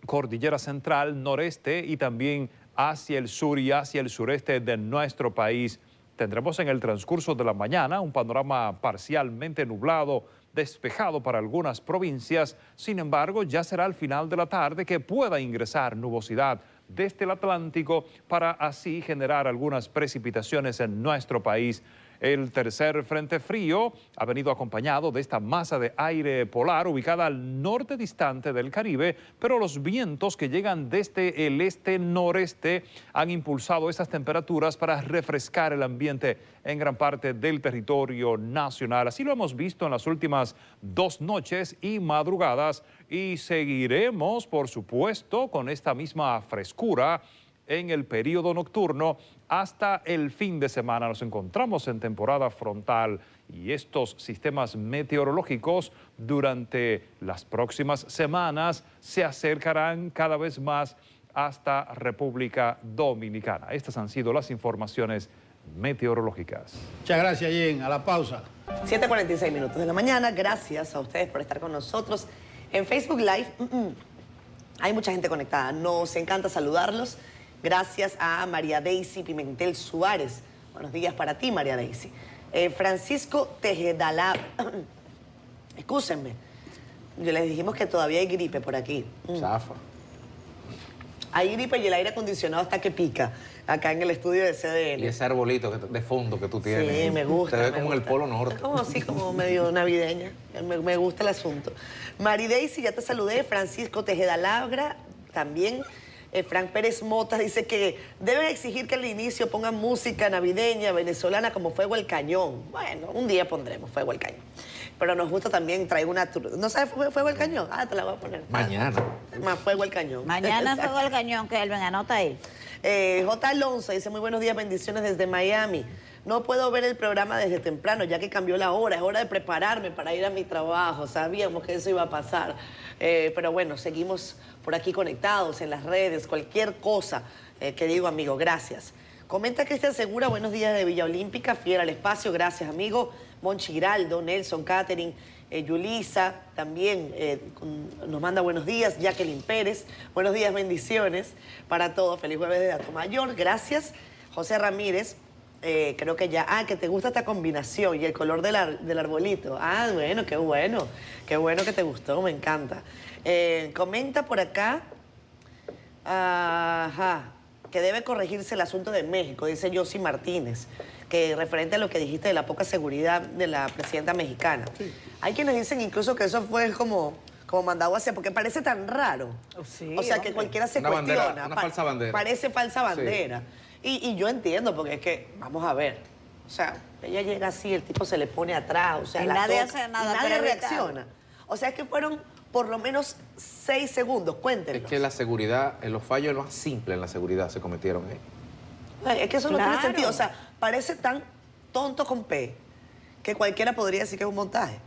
Cordillera Central, noreste y también hacia el sur y hacia el sureste de nuestro país. Tendremos en el transcurso de la mañana un panorama parcialmente nublado, despejado para algunas provincias. Sin embargo, ya será al final de la tarde que pueda ingresar nubosidad desde el Atlántico para así generar algunas precipitaciones en nuestro país. El tercer frente frío ha venido acompañado de esta masa de aire polar ubicada al norte distante del Caribe, pero los vientos que llegan desde el este-noreste han impulsado esas temperaturas para refrescar el ambiente en gran parte del territorio nacional. Así lo hemos visto en las últimas 2 noches y madrugadas y seguiremos, por supuesto, con esta misma frescura en el periodo nocturno hasta el fin de semana. Nos encontramos en temporada frontal y estos sistemas meteorológicos durante las próximas semanas se acercarán cada vez más hasta República Dominicana. Estas han sido las informaciones meteorológicas. Muchas gracias, Jean. A la pausa. 7:46 minutos de la mañana. Gracias a ustedes por estar con nosotros en Facebook Live. Hay mucha gente conectada. Nos encanta saludarlos. Gracias a María Daisy Pimentel Suárez. Buenos días para ti, María Daisy. Francisco Tejedalá. Excúsenme. Les dijimos que todavía hay gripe por aquí. Zafa. Hay gripe y el aire acondicionado hasta que pica, acá en el estudio de CDN. Y ese arbolito de fondo que tú tienes. Sí, me gusta. Te ve me como en el gusta. Polo Norte. Es como así, como medio navideña. Me gusta el asunto. Mari Daisy, ya te saludé. Francisco Tejeda Labra, también. Frank Pérez Mota dice que deben exigir que al inicio pongan música navideña, venezolana, como Fuego al Cañón. Bueno, un día pondremos Fuego al Cañón. Pero nos gusta también traer una... ¿No sabes Fuego al Cañón? Ah, te la voy a poner. Mañana. Más Fuego al Cañón. Mañana Fuego al Cañón, Kelvin, anota ahí. J. Alonso dice, muy buenos días, bendiciones desde Miami. No puedo ver el programa desde temprano, ya que cambió la hora. Es hora de prepararme para ir a mi trabajo. Sabíamos que eso iba a pasar. Pero bueno, seguimos por aquí conectados en las redes, cualquier cosa, querido amigo, gracias. Comenta Cristian Segura, buenos días de Villa Olímpica, fiel al espacio, gracias amigo. Monchi Giraldo, Nelson, Catherine, Yulisa, también nos manda buenos días. Jacqueline Pérez, buenos días, bendiciones para todos. Feliz jueves de Atomayor, gracias. José Ramírez, creo que ya, que te gusta esta combinación y el color del arbolito. Bueno, qué bueno que te gustó, me encanta. Comenta por acá, que debe corregirse el asunto de México, dice Yossi Martínez, que referente a lo que dijiste de la poca seguridad de la presidenta mexicana. Sí. Hay quienes dicen incluso que eso fue como mandado hacia, porque parece tan raro. Sí, o sea, que cualquiera se cuestiona. Una falsa bandera. Parece falsa bandera. Sí. Y yo entiendo, porque es que, vamos a ver, o sea, ella llega así, el tipo se le pone atrás, o sea, y nadie hace nada, y nadie reacciona. O sea, es que fueron por lo menos 6 segundos, cuéntenlos. Es que la seguridad, los fallos más simples en la seguridad se cometieron ahí. Es que eso no tiene sentido, o sea, parece tan tonto con P que cualquiera podría decir que es un montaje.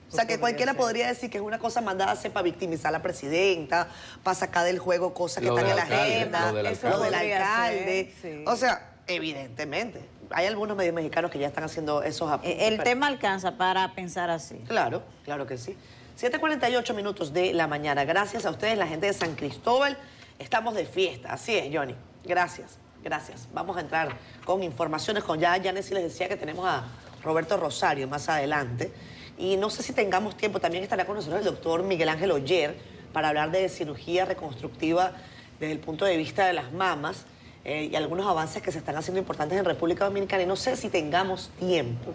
O sea, que cualquiera podría decir que es una cosa mandada a hacer para victimizar a la presidenta, para sacar del juego cosas que están en la agenda, lo del alcalde. Sí. O sea, evidentemente, hay algunos medios mexicanos que ya están haciendo esos apuntes. El tema alcanza para pensar así. Claro, claro que sí. 7:48 minutos de la mañana. Gracias a ustedes, la gente de San Cristóbal. Estamos de fiesta. Así es, Johnny. Gracias, gracias. Vamos a entrar con informaciones. Ya Yanesi les decía que tenemos a Roberto Rosario más adelante. Y no sé si tengamos tiempo, también estará con nosotros el doctor Miguel Ángel Oyer para hablar de cirugía reconstructiva desde el punto de vista de las mamas y algunos avances que se están haciendo importantes en República Dominicana. Y no sé si tengamos tiempo,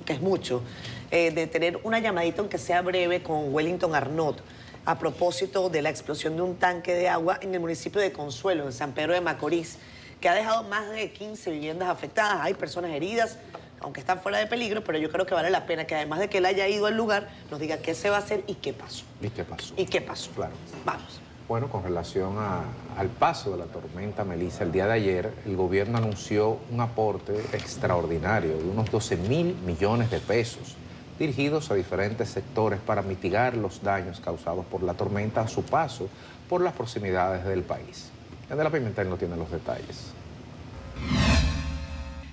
que es mucho, de tener una llamadita, aunque sea breve, con Wellington Arnott a propósito de la explosión de un tanque de agua en el municipio de Consuelo, en San Pedro de Macorís, que ha dejado más de 15 viviendas afectadas. Hay personas heridas, aunque están fuera de peligro, pero yo creo que vale la pena que además de que él haya ido al lugar, nos diga qué se va a hacer y qué pasó. ¿Y qué pasó? ¿Y qué pasó? Claro. Vamos. Bueno, con relación al paso de la tormenta Melissa, el día de ayer el gobierno anunció un aporte extraordinario de unos 12.000 millones de pesos dirigidos a diferentes sectores para mitigar los daños causados por la tormenta a su paso por las proximidades del país. Yandela Pimentel no tiene los detalles.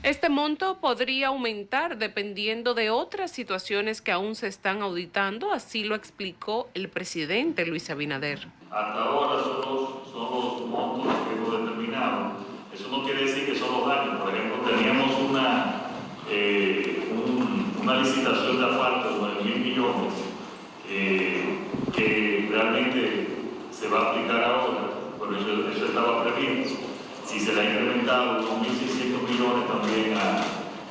Este monto podría aumentar dependiendo de otras situaciones que aún se están auditando, así lo explicó el presidente Luis Abinader. Hasta ahora son los montos que hemos determinado. Eso no quiere decir que son los daños. Por ejemplo, teníamos una licitación de asfalto de 9.000 millones que realmente se va a aplicar ahora, pero eso estaba previsto. Y se le ha incrementado unos 1.600 millones también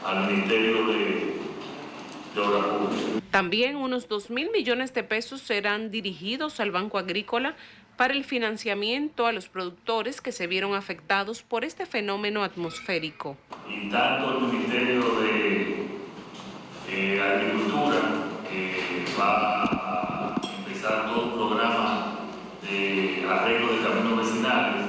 al Ministerio de Obras Públicas. También unos 2.000 millones de pesos serán dirigidos al Banco Agrícola para el financiamiento a los productores que se vieron afectados por este fenómeno atmosférico. Y tanto el Ministerio de Agricultura va a empezar todo un programa de arreglo de caminos vecinales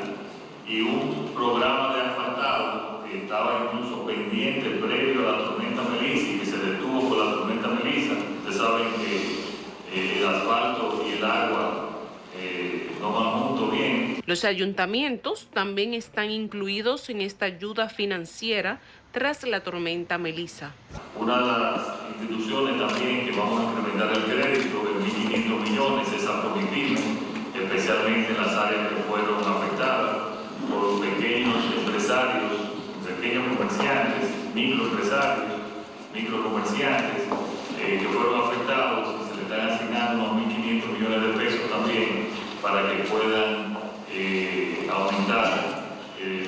y un programa de asfaltado que estaba incluso pendiente previo a la tormenta Melissa y que se detuvo por la tormenta Melissa. Ustedes saben que el asfalto y el agua no van juntos bien. Los ayuntamientos también están incluidos en esta ayuda financiera tras la tormenta Melissa. Una de las instituciones también que vamos a incrementar el crédito de 1.500 millones es a Promitina, especialmente en las áreas que fueron afectadas por pequeños empresarios, pequeños comerciantes, microempresarios, microcomerciantes que fueron afectados y se les están asignando unos 1.500 millones de pesos también para que puedan aumentar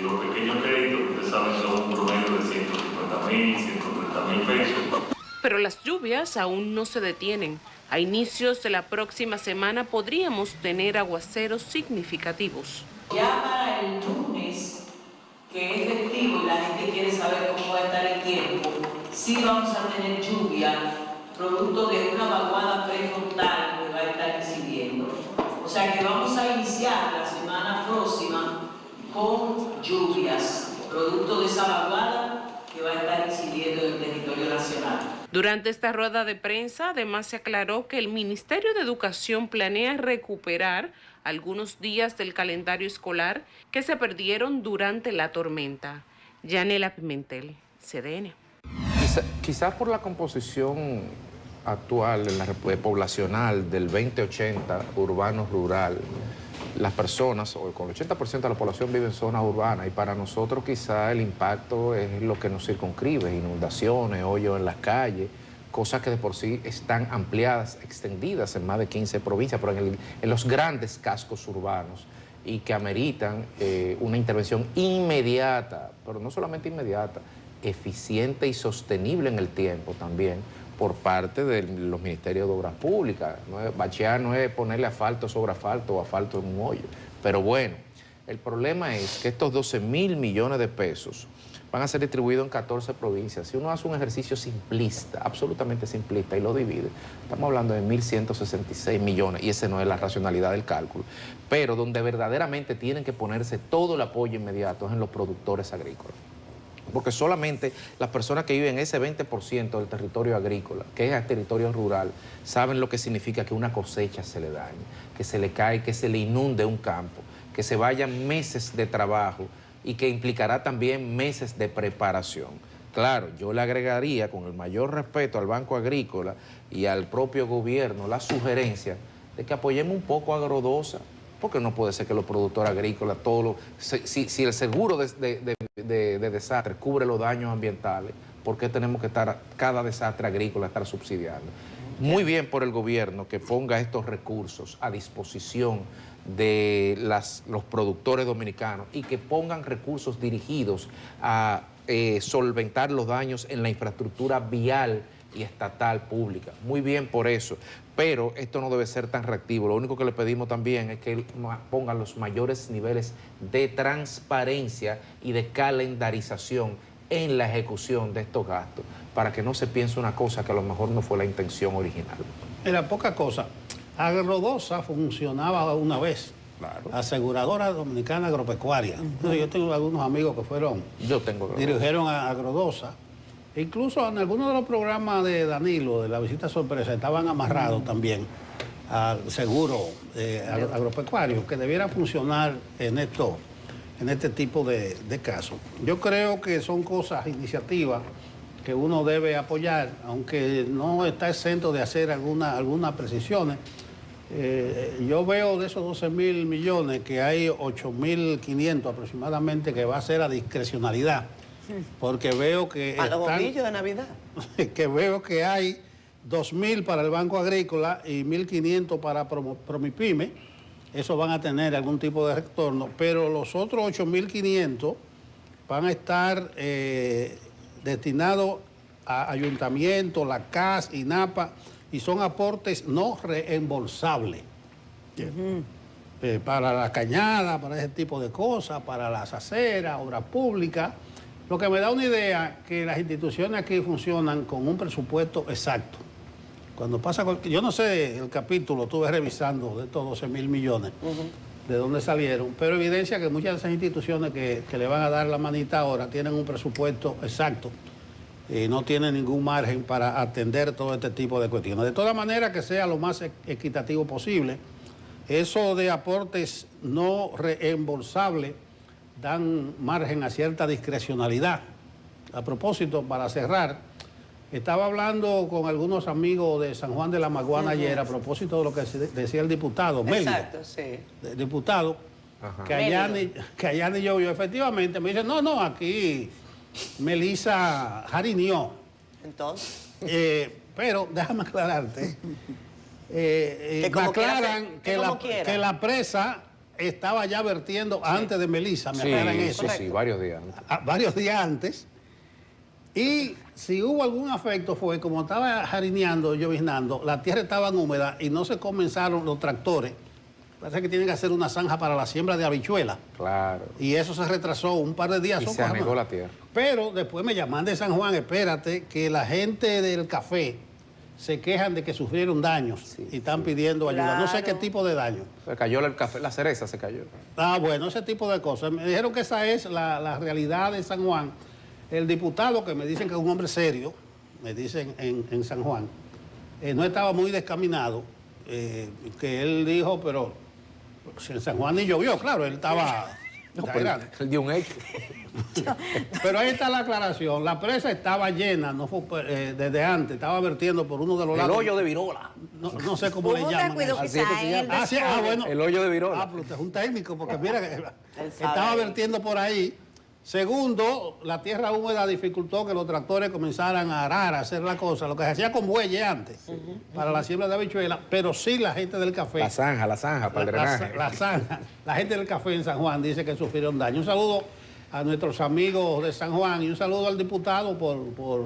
los pequeños créditos, que ustedes saben son un promedio de 150.000, 130.000 pesos. Pero las lluvias aún no se detienen. A inicios de la próxima semana podríamos tener aguaceros significativos. Ya para el lunes, que es festivo y la gente quiere saber cómo va a estar el tiempo, sí vamos a tener lluvia, producto de una vaguada prefrontal que va a estar incidiendo. O sea que vamos a iniciar la semana próxima con lluvias, producto de esa vaguada que va a estar incidiendo en el territorio nacional. Durante esta rueda de prensa, además se aclaró que el Ministerio de Educación planea recuperar algunos días del calendario escolar que se perdieron durante la tormenta. Yanela Pimentel, CDN. Quizás por la composición actual en la poblacional del 2080 urbano-rural, las personas, o con el 80% de la población vive en zonas urbanas, y para nosotros quizá el impacto es lo que nos circunscribe, inundaciones, hoyos en las calles, cosas que de por sí están ampliadas, extendidas en más de 15 provincias, pero en los grandes cascos urbanos, y que ameritan una intervención inmediata, pero no solamente inmediata, eficiente y sostenible en el tiempo también, por parte de los ministerios de Obras Públicas. Bachear no es ponerle asfalto sobre asfalto o asfalto en un hoyo. Pero bueno, el problema es que estos 12.000 millones de pesos van a ser distribuidos en 14 provincias. Si uno hace un ejercicio simplista, absolutamente simplista, y lo divide, estamos hablando de 1.166 millones, y esa no es la racionalidad del cálculo. Pero donde verdaderamente tienen que ponerse todo el apoyo inmediato es en los productores agrícolas. Porque solamente las personas que viven en ese 20% del territorio agrícola, que es el territorio rural, saben lo que significa que una cosecha se le dañe, que se le cae, que se le inunde un campo, que se vayan meses de trabajo y que implicará también meses de preparación. Claro, yo le agregaría, con el mayor respeto al Banco Agrícola y al propio gobierno, la sugerencia de que apoyemos un poco a Grodosa, porque no puede ser que los productores agrícolas, si el seguro de desastres cubre los daños ambientales, ¿por qué tenemos que estar cada desastre agrícola estar subsidiando? Muy bien por el gobierno que ponga estos recursos a disposición de los productores dominicanos y que pongan recursos dirigidos a solventar los daños en la infraestructura vial y estatal pública. Muy bien por eso, pero esto no debe ser tan reactivo. Lo único que le pedimos también es que pongan los mayores niveles de transparencia y de calendarización en la ejecución de estos gastos, para que no se piense una cosa que a lo mejor no fue la intención original. Era poca cosa. Agrodosa funcionaba una vez. Claro. Aseguradora Dominicana Agropecuaria. Yo tengo algunos amigos que dirigieron a Agrodosa. Incluso en algunos de los programas de Danilo, de la visita sorpresa, estaban amarrados también al seguro agropecuario, que debiera funcionar en este tipo de casos. Yo creo que son cosas, iniciativas que uno debe apoyar, aunque no está exento de hacer algunas precisiones. Yo veo de esos 12.000 millones que hay 8.500 aproximadamente que va a ser a discrecionalidad. Porque veo que a los bombillos de Navidad. Que veo que hay 2.000 para el Banco Agrícola y 1.500 para Promipyme. Esos van a tener algún tipo de retorno, pero los otros 8.500 van a estar destinados a ayuntamientos, la CAS, INAPA, y son aportes no reembolsables. Para la cañada, para ese tipo de cosas, para las aceras, obras públicas. Lo que me da una idea que las instituciones aquí funcionan con un presupuesto exacto. Cuando pasa, yo no sé el capítulo, estuve revisando de estos 12.000 millones, de dónde salieron, pero evidencia que muchas de esas instituciones que le van a dar la manita ahora tienen un presupuesto exacto y no tienen ningún margen para atender todo este tipo de cuestiones. De todas maneras, que sea lo más equitativo posible. Eso de aportes no reembolsables dan margen a cierta discrecionalidad. A propósito, para cerrar, estaba hablando con algunos amigos de San Juan de la Maguana ayer a propósito de lo que decía el diputado Mélida. Exacto, sí. El diputado, que allá ni llovió. Efectivamente, me dice, no, aquí Melissa jarinió. Entonces. Pero déjame aclararte. Me aclaran que la presa estaba ya vertiendo antes de Melissa, me Sí, aclaran eso. sí, varios días antes. Varios días antes. Y si hubo algún afecto fue, como estaba jarineando, lloviznando, la tierra estaba húmeda y no se comenzaron los tractores. Parece que tienen que hacer una zanja para la siembra de habichuelas. Claro. Y eso se retrasó un par de días. Y se anegó la tierra. Pero después me llaman de San Juan, espérate, que la gente del café se quejan de que sufrieron daños y están pidiendo ayuda. No sé qué tipo de daño. Se cayó el café, la cereza se cayó. Ah, bueno, ese tipo de cosas. Me dijeron que esa es la realidad de San Juan. El diputado, que me dicen que es un hombre serio, me dicen en San Juan, no estaba muy descaminado, que él dijo, pero si en San Juan ni llovió, claro, él estaba... No, pero él dio un hecho. Pero ahí está la aclaración. La presa estaba llena, no fue desde antes, estaba vertiendo por uno de los lados. El hoyo de Virola. No sé cómo le llaman. Bueno. El hoyo de Virola. Pero usted es un técnico, porque mira, estaba vertiendo por ahí. Segundo, la tierra húmeda dificultó que los tractores comenzaran a arar, a hacer la cosa, lo que se hacía con bueyes antes, para la siembra de habichuelas, pero sí la gente del café. La zanja, para el drenaje. La zanja. La gente del café en San Juan dice que sufrieron daño. Un saludo a nuestros amigos de San Juan y un saludo al diputado por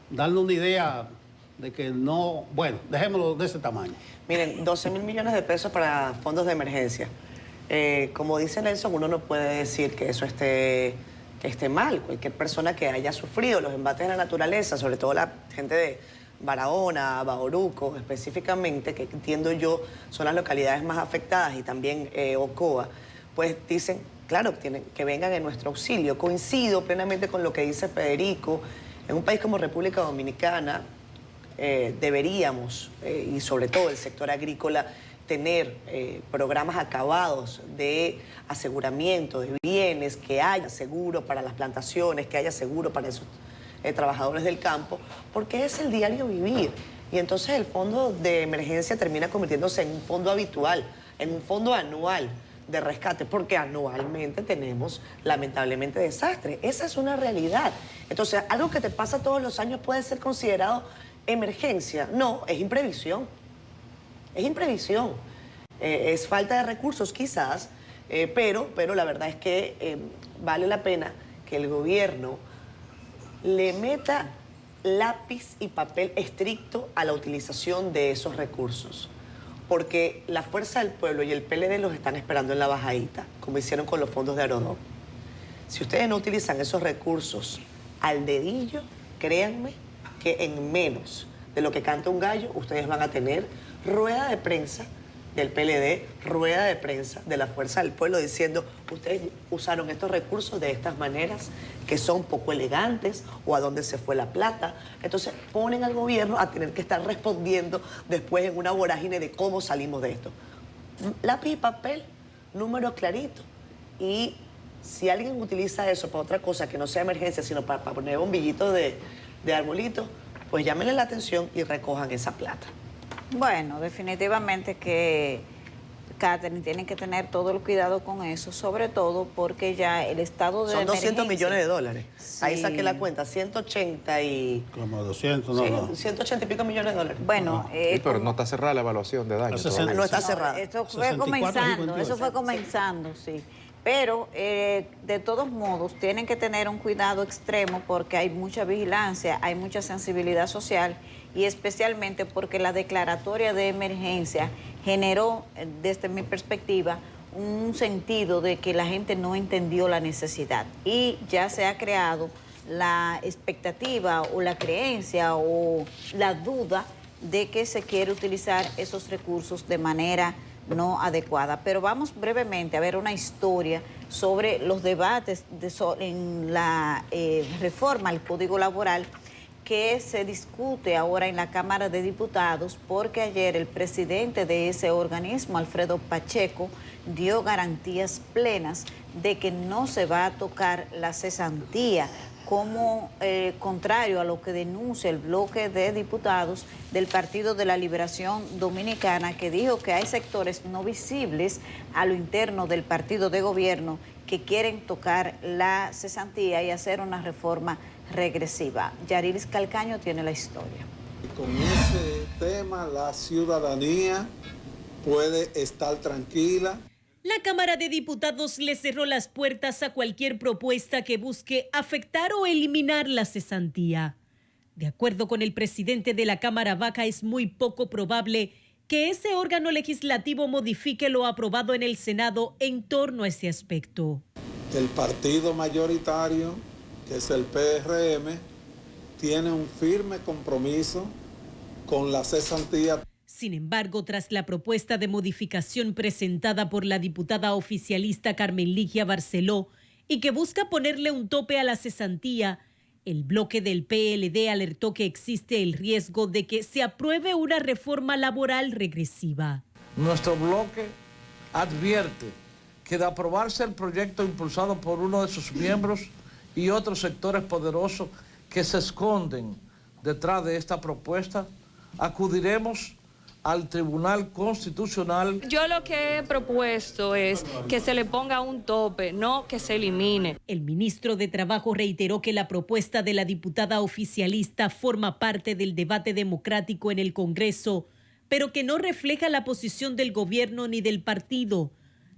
darnos una idea de que no... Bueno, dejémoslo de ese tamaño. Miren, 12.000 millones de pesos para fondos de emergencia. Como dice Nelson, uno no puede decir que eso esté mal. Cualquier persona que haya sufrido los embates de la naturaleza, sobre todo la gente de Barahona, Bauruco específicamente, que entiendo yo son las localidades más afectadas, y también Ocoa, pues dicen, claro, tienen que vengan en nuestro auxilio. Coincido plenamente con lo que dice Federico. En un país como República Dominicana deberíamos, y sobre todo el sector agrícola, tener programas acabados de aseguramiento de bienes, que haya seguro para las plantaciones, que haya seguro para esos trabajadores del campo, porque es el diario vivir. Y entonces el fondo de emergencia termina convirtiéndose en un fondo habitual, en un fondo anual de rescate, porque anualmente tenemos lamentablemente desastres. Esa es una realidad. Entonces, algo que te pasa todos los años puede ser considerado emergencia. No, es imprevisión. Es imprevisión, es falta de recursos quizás, pero la verdad es que vale la pena que el gobierno le meta lápiz y papel estricto a la utilización de esos recursos, porque la Fuerza del Pueblo y el PLD los están esperando en la bajadita, como hicieron con los fondos de Arodón. Si ustedes no utilizan esos recursos al dedillo, créanme que en menos de lo que canta un gallo, ustedes van a tener rueda de prensa del PLD, rueda de prensa de la Fuerza del Pueblo diciendo, ustedes usaron estos recursos de estas maneras que son poco elegantes, o a dónde se fue la plata. Entonces ponen al gobierno a tener que estar respondiendo después en una vorágine de cómo salimos de esto. Lápiz y papel, números claritos. Y si alguien utiliza eso para otra cosa que no sea emergencia, sino para poner bombillitos de arbolito, pues llámenle la atención y recojan esa plata. Bueno, definitivamente que Catherine tiene que tener todo el cuidado con eso, sobre todo porque ya el estado de emergencia... Son 200 millones de dólares. Sí. Ahí saqué la cuenta, 180 y... Como 200, no, sí, no. 180 y pico millones de dólares. Bueno, Sí, pero no está cerrada la evaluación de daños. No está cerrada. Esto fue 64, comenzando, 58. eso fue comenzando, sí. Pero de todos modos tienen que tener un cuidado extremo porque hay mucha vigilancia, hay mucha sensibilidad social, y especialmente porque la declaratoria de emergencia generó, desde mi perspectiva, un sentido de que la gente no entendió la necesidad, y ya se ha creado la expectativa o la creencia o la duda de que se quiere utilizar esos recursos de manera no adecuada. Pero vamos brevemente a ver una historia sobre los debates en la reforma al Código Laboral que se discute ahora en la Cámara de Diputados, porque ayer el presidente de ese organismo, Alfredo Pacheco, dio garantías plenas de que no se va a tocar la cesantía, como contrario a lo que denuncia el bloque de diputados del Partido de la Liberación Dominicana, que dijo que hay sectores no visibles a lo interno del partido de gobierno que quieren tocar la cesantía y hacer una reforma regresiva. Yarilis Calcaño tiene la historia. Con ese tema la ciudadanía puede estar tranquila. La Cámara de Diputados le cerró las puertas a cualquier propuesta que busque afectar o eliminar la cesantía. De acuerdo con el presidente de la Cámara Baja, es muy poco probable que ese órgano legislativo modifique lo aprobado en el Senado en torno a ese aspecto. El partido mayoritario, que es el PRM, tiene un firme compromiso con la cesantía. Sin embargo, tras la propuesta de modificación presentada por la diputada oficialista Carmen Ligia Barceló y que busca ponerle un tope a la cesantía, el bloque del PLD alertó que existe el riesgo de que se apruebe una reforma laboral regresiva. Nuestro bloque advierte que de aprobarse el proyecto impulsado por uno de sus miembros y otros sectores poderosos que se esconden detrás de esta propuesta, acudiremos al Tribunal Constitucional. Yo lo que he propuesto es que se le ponga un tope, no que se elimine. El ministro de Trabajo reiteró que la propuesta de la diputada oficialista forma parte del debate democrático en el Congreso, pero que no refleja la posición del gobierno ni del partido.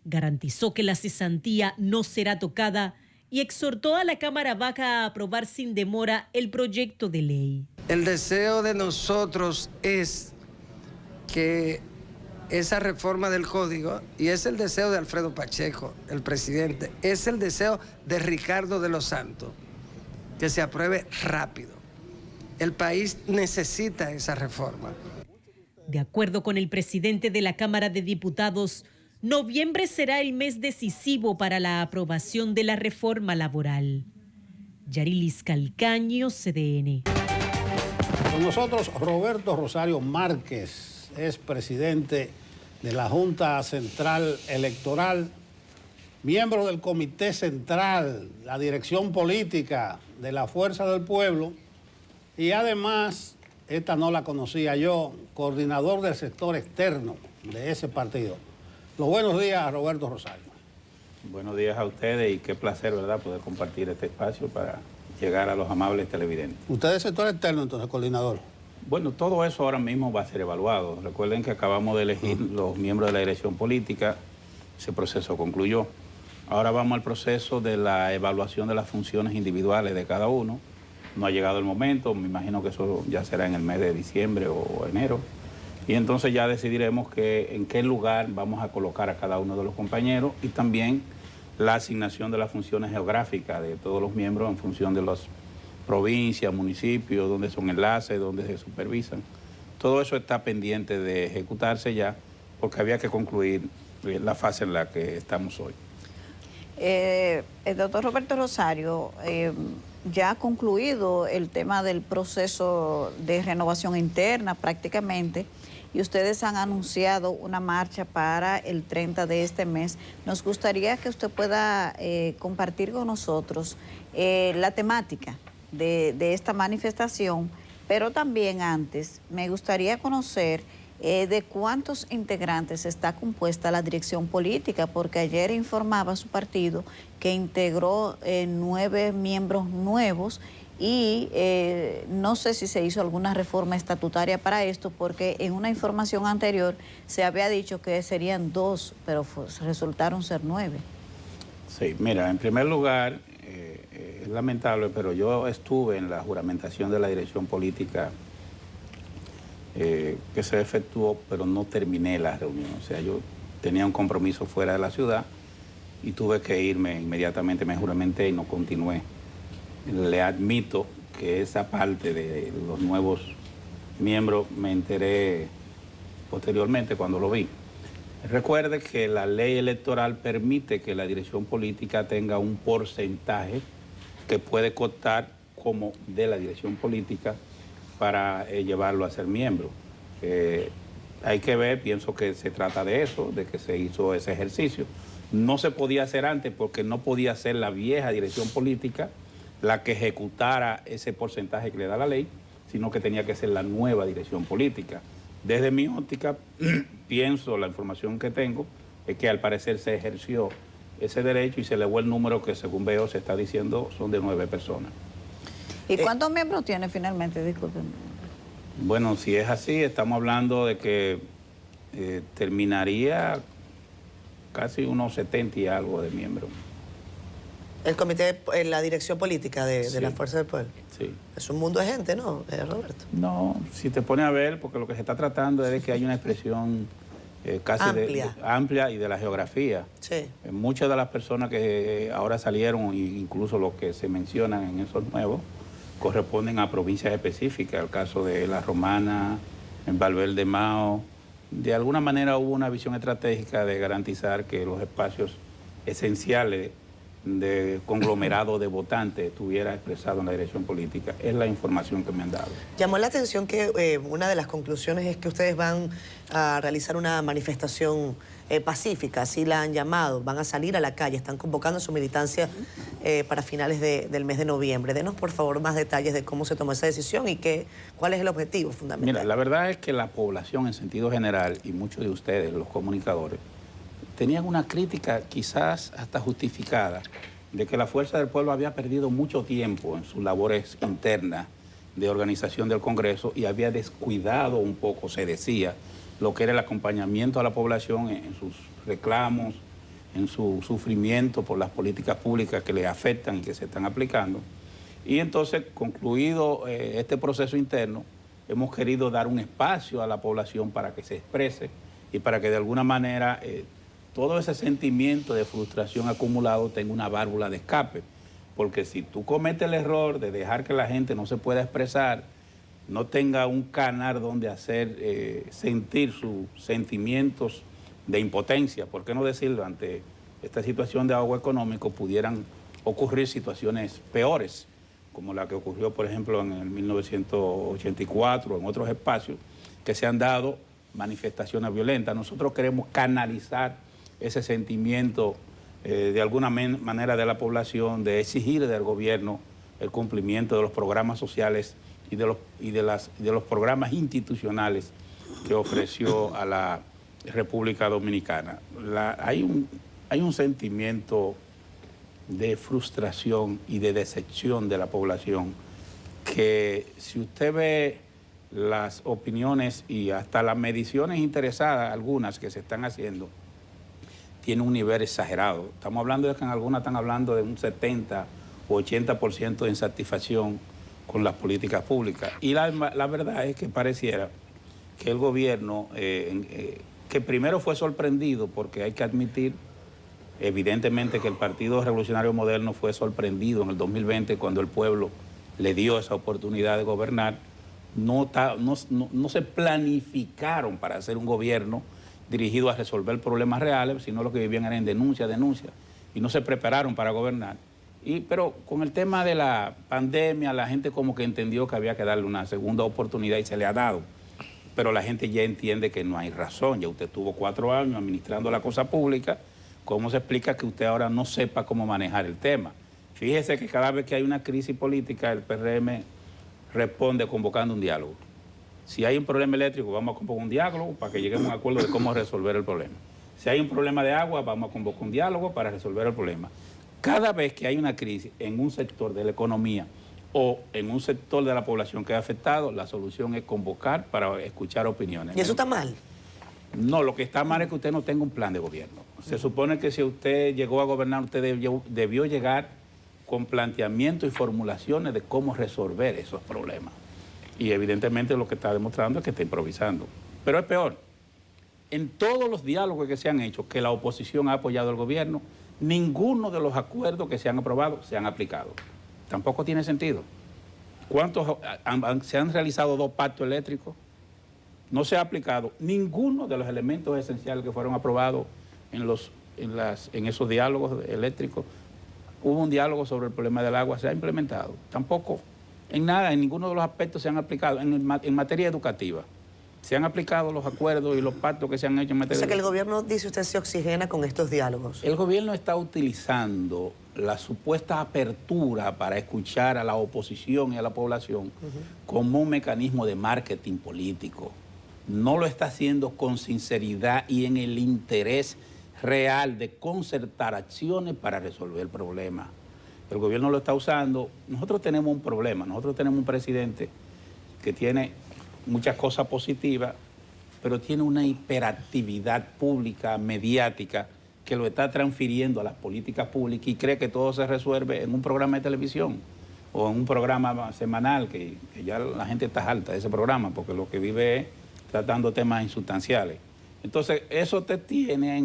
Garantizó que la cesantía no será tocada y exhortó a la Cámara Baja a aprobar sin demora el proyecto de ley. El deseo de nosotros es que esa reforma del código, y es el deseo de Alfredo Pacheco, el presidente, es el deseo de Ricardo de los Santos, que se apruebe rápido. El país necesita esa reforma. De acuerdo con el presidente de la Cámara de Diputados, noviembre será el mes decisivo para la aprobación de la reforma laboral. Yarilis Calcaño, CDN. Con nosotros Roberto Rosario Márquez, es presidente de la Junta Central Electoral, miembro del Comité Central, la dirección política de la Fuerza del Pueblo y además, esta no la conocía yo, coordinador del sector externo de ese partido. Los buenos días, Roberto Rosario. Buenos días a ustedes y qué placer, ¿verdad?, poder compartir este espacio para llegar a los amables televidentes. ¿Usted es sector externo, entonces, coordinador? Bueno, todo eso ahora mismo va a ser evaluado. Recuerden que acabamos de elegir los miembros de la dirección política, ese proceso concluyó. Ahora vamos al proceso de la evaluación de las funciones individuales de cada uno. No ha llegado el momento, me imagino que eso ya será en el mes de diciembre o enero. Y entonces ya decidiremos en qué lugar vamos a colocar a cada uno de los compañeros y también la asignación de las funciones geográficas de todos los miembros en función de las provincias, municipios, donde son enlaces, donde se supervisan. Todo eso está pendiente de ejecutarse ya porque había que concluir la fase en la que estamos hoy. El doctor Roberto Rosario, ya ha concluido el tema del proceso de renovación interna prácticamente y ustedes han anunciado una marcha para el 30 de este mes. Nos gustaría que usted pueda compartir con nosotros la temática de esta manifestación, pero también antes me gustaría conocer de cuántos integrantes está compuesta la dirección política, porque ayer informaba su partido que integró 9 miembros nuevos y no sé si se hizo alguna reforma estatutaria para esto, porque en una información anterior se había dicho que serían 2, pero resultaron ser 9. Sí, mira, en primer lugar, es lamentable, pero yo estuve en la juramentación de la dirección política que se efectuó, pero no terminé la reunión. O sea, yo tenía un compromiso fuera de la ciudad y tuve que irme inmediatamente, me juramenté y no continué. Le admito que esa parte de los nuevos miembros me enteré posteriormente cuando lo vi. Recuerde que la ley electoral permite que la dirección política tenga un porcentaje que puede costar como de la dirección política para llevarlo a ser miembro. Hay que ver, pienso que se trata de eso, de que se hizo ese ejercicio. No se podía hacer antes porque no podía ser la vieja dirección política la que ejecutara ese porcentaje que le da la ley, sino que tenía que ser la nueva dirección política. Desde mi óptica, pienso, la información que tengo, es que al parecer se ejerció ese derecho y se elevó el número que, según veo, se está diciendo, son de 9 personas. ¿Y cuántos miembros tiene finalmente? Disculpen. Bueno, si es así, estamos hablando de que terminaría casi unos 70 y algo de miembros. El comité, la dirección política de Sí. la Fuerza del Pueblo. Sí. Es un mundo de gente, ¿no, Roberto? No, si te pones a ver, porque lo que se está tratando es de que haya una expresión casi amplia y de la geografía. Sí. Muchas de las personas que ahora salieron, incluso los que se mencionan en esos nuevos, corresponden a provincias específicas. El caso de La Romana, en Valverde Mao. De alguna manera hubo una visión estratégica de garantizar que los espacios esenciales de conglomerado de votantes estuviera expresado en la dirección política. Es la información que me han dado. Llamó la atención que una de las conclusiones es que ustedes van a realizar una manifestación pacífica, así la han llamado, van a salir a la calle, están convocando su militancia para finales del mes de noviembre. Denos, por favor, más detalles de cómo se tomó esa decisión y cuál es el objetivo fundamental. Mira, la verdad es que la población en sentido general y muchos de ustedes, los comunicadores, tenían una crítica quizás hasta justificada de que la Fuerza del Pueblo había perdido mucho tiempo en sus labores internas de organización del Congreso y había descuidado un poco, se decía, lo que era el acompañamiento a la población en sus reclamos, en su sufrimiento por las políticas públicas que le afectan y que se están aplicando. Y entonces, concluido este proceso interno, hemos querido dar un espacio a la población para que se exprese y para que de alguna manera todo ese sentimiento de frustración acumulado tenga una válvula de escape. Porque si tú cometes el error de dejar que la gente no se pueda expresar, no tenga un canal donde hacer sentir sus sentimientos de impotencia, ¿por qué no decirlo? Ante esta situación de ahogo económico pudieran ocurrir situaciones peores, como la que ocurrió, por ejemplo, en el 1984, en otros espacios, que se han dado manifestaciones violentas. Nosotros queremos canalizar ese sentimiento de alguna manera de la población, de exigir del gobierno el cumplimiento de los programas sociales y de los programas institucionales que ofreció a la República Dominicana. Hay un sentimiento de frustración y de decepción de la población que si usted ve las opiniones y hasta las mediciones interesadas, algunas que se están haciendo, tiene un nivel exagerado. Estamos hablando de que en algunas están hablando de un 70 o 80% de insatisfacción con las políticas públicas. Y la verdad es que pareciera que el gobierno, que primero fue sorprendido, porque hay que admitir, evidentemente, que el Partido Revolucionario Moderno fue sorprendido en el 2020 cuando el pueblo le dio esa oportunidad de gobernar. No se planificaron para hacer un gobierno dirigido a resolver problemas reales, sino lo que vivían era en denuncia, y no se prepararon para gobernar. Pero con el tema de la pandemia, la gente como que entendió que había que darle una segunda oportunidad y se le ha dado. Pero la gente ya entiende que no hay razón. Ya usted tuvo 4 años administrando la cosa pública. ¿Cómo se explica que usted ahora no sepa cómo manejar el tema? Fíjese que cada vez que hay una crisis política, el PRM responde convocando un diálogo. Si hay un problema eléctrico, vamos a convocar un diálogo para que lleguemos a un acuerdo de cómo resolver el problema. Si hay un problema de agua, vamos a convocar un diálogo para resolver el problema. Cada vez que hay una crisis en un sector de la economía o en un sector de la población que ha afectado, la solución es convocar para escuchar opiniones. ¿Y eso está mal? No, lo que está mal es que usted no tenga un plan de gobierno. Se supone que si usted llegó a gobernar, usted debió llegar con planteamientos y formulaciones de cómo resolver esos problemas. Y evidentemente lo que está demostrando es que está improvisando. Pero es peor. En todos los diálogos que se han hecho, que la oposición ha apoyado al gobierno, ninguno de los acuerdos que se han aprobado se han aplicado. Tampoco tiene sentido. ¿Cuántos se han realizado 2 pactos eléctricos? No se ha aplicado ninguno de los elementos esenciales que fueron aprobados en esos diálogos eléctricos. Hubo un diálogo sobre el problema del agua, se ha implementado. Tampoco, en nada, en ninguno de los aspectos se han aplicado. En materia educativa, se han aplicado los acuerdos y los pactos que se han hecho en materia educativa. O sea que el gobierno, dice usted, se oxigena con estos diálogos. El gobierno está utilizando la supuesta apertura para escuchar a la oposición y a la población como un mecanismo de marketing político. No lo está haciendo con sinceridad y en el interés real de concertar acciones para resolver el problema. El gobierno lo está usando. Nosotros tenemos un problema. Nosotros tenemos un presidente que tiene muchas cosas positivas, pero tiene una hiperactividad pública, mediática, que lo está transfiriendo a las políticas públicas y cree que todo se resuelve en un programa de televisión o en un programa semanal, que ya la gente está harta de ese programa, porque lo que vive es tratando temas insustanciales. Entonces, eso te tiene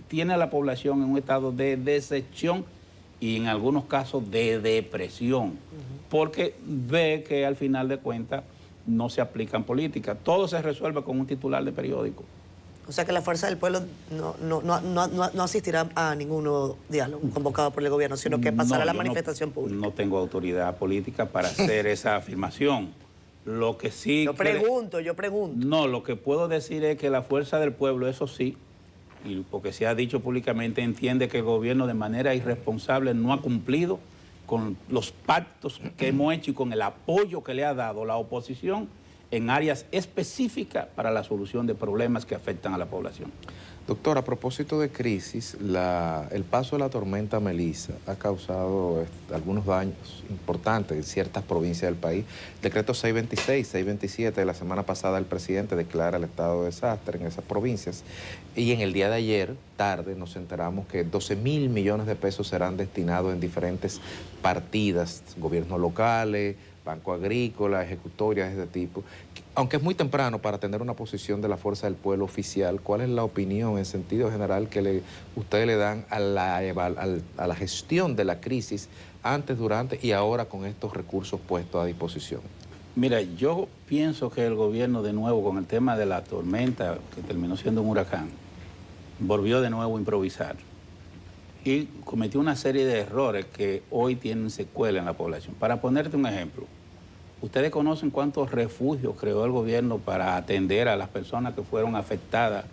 tiene a la población en un estado de decepción y en algunos casos de depresión, porque ve que al final de cuentas no se aplican políticas. Todo se resuelve con un titular de periódico. O sea que la Fuerza del Pueblo no asistirá a ningún nuevo diálogo convocado por el gobierno, sino que pasará a la manifestación pública. No tengo autoridad política para hacer esa afirmación. Lo que sí... Yo pregunto. No, lo que puedo decir es que la Fuerza del Pueblo, eso sí, y porque se ha dicho públicamente, entiende que el gobierno de manera irresponsable no ha cumplido con los pactos que hemos hecho y con el apoyo que le ha dado la oposición en áreas específicas para la solución de problemas que afectan a la población. Doctor, a propósito de crisis, el paso de la tormenta Melissa ha causado algunos daños importantes en ciertas provincias del país. Decreto 626, 627 de la semana pasada el presidente declara el estado de desastre en esas provincias y en el día de ayer, tarde, nos enteramos que 12.000 millones de pesos serán destinados en diferentes partidas, gobiernos locales, Banco Agrícola, ejecutorias de este tipo. Aunque es muy temprano para tener una posición de la Fuerza del Pueblo oficial, ¿cuál es la opinión en sentido general que ustedes le dan a la gestión de la crisis antes, durante y ahora con estos recursos puestos a disposición? Mira, yo pienso que el gobierno de nuevo con el tema de la tormenta, que terminó siendo un huracán, volvió de nuevo a improvisar y cometió una serie de errores que hoy tienen secuela en la población. Para ponerte un ejemplo, ¿ustedes conocen cuántos refugios creó el gobierno para atender a las personas que fueron afectadas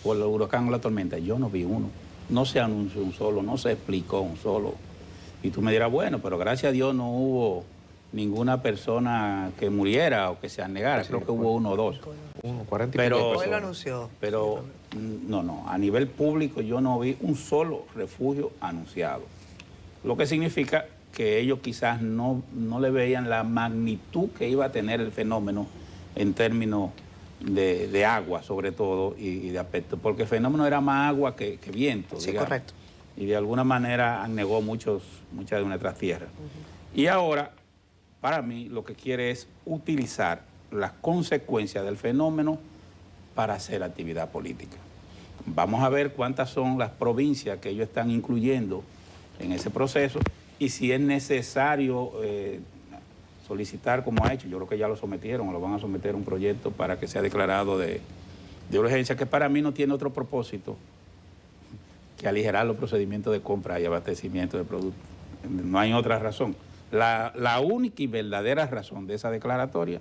por el huracán o la tormenta? Yo no vi uno. No se anunció un solo, no se explicó un solo. Y tú me dirás, bueno, pero gracias a Dios no hubo ninguna persona que muriera o que se anegara. Creo que hubo uno o dos. 40 pero hoy lo anunció. Pero no, a nivel público yo no vi un solo refugio anunciado. Lo que significa que ellos quizás no le veían la magnitud que iba a tener el fenómeno en términos de agua, sobre todo, y de aspecto, porque el fenómeno era más agua que viento. Sí, digamos. correcto. Y de alguna manera anegó muchas de nuestras tierras. Y ahora, para mí, lo que quiere es utilizar las consecuencias del fenómeno para hacer actividad política. Vamos a ver cuántas son las provincias que ellos están incluyendo en ese proceso y si es necesario solicitar, como ha hecho, yo creo que ya lo sometieron o lo van a someter a un proyecto para que sea declarado de urgencia, que para mí no tiene otro propósito que aligerar los procedimientos de compra y abastecimiento de productos. No hay otra razón. La única y verdadera razón de esa declaratoria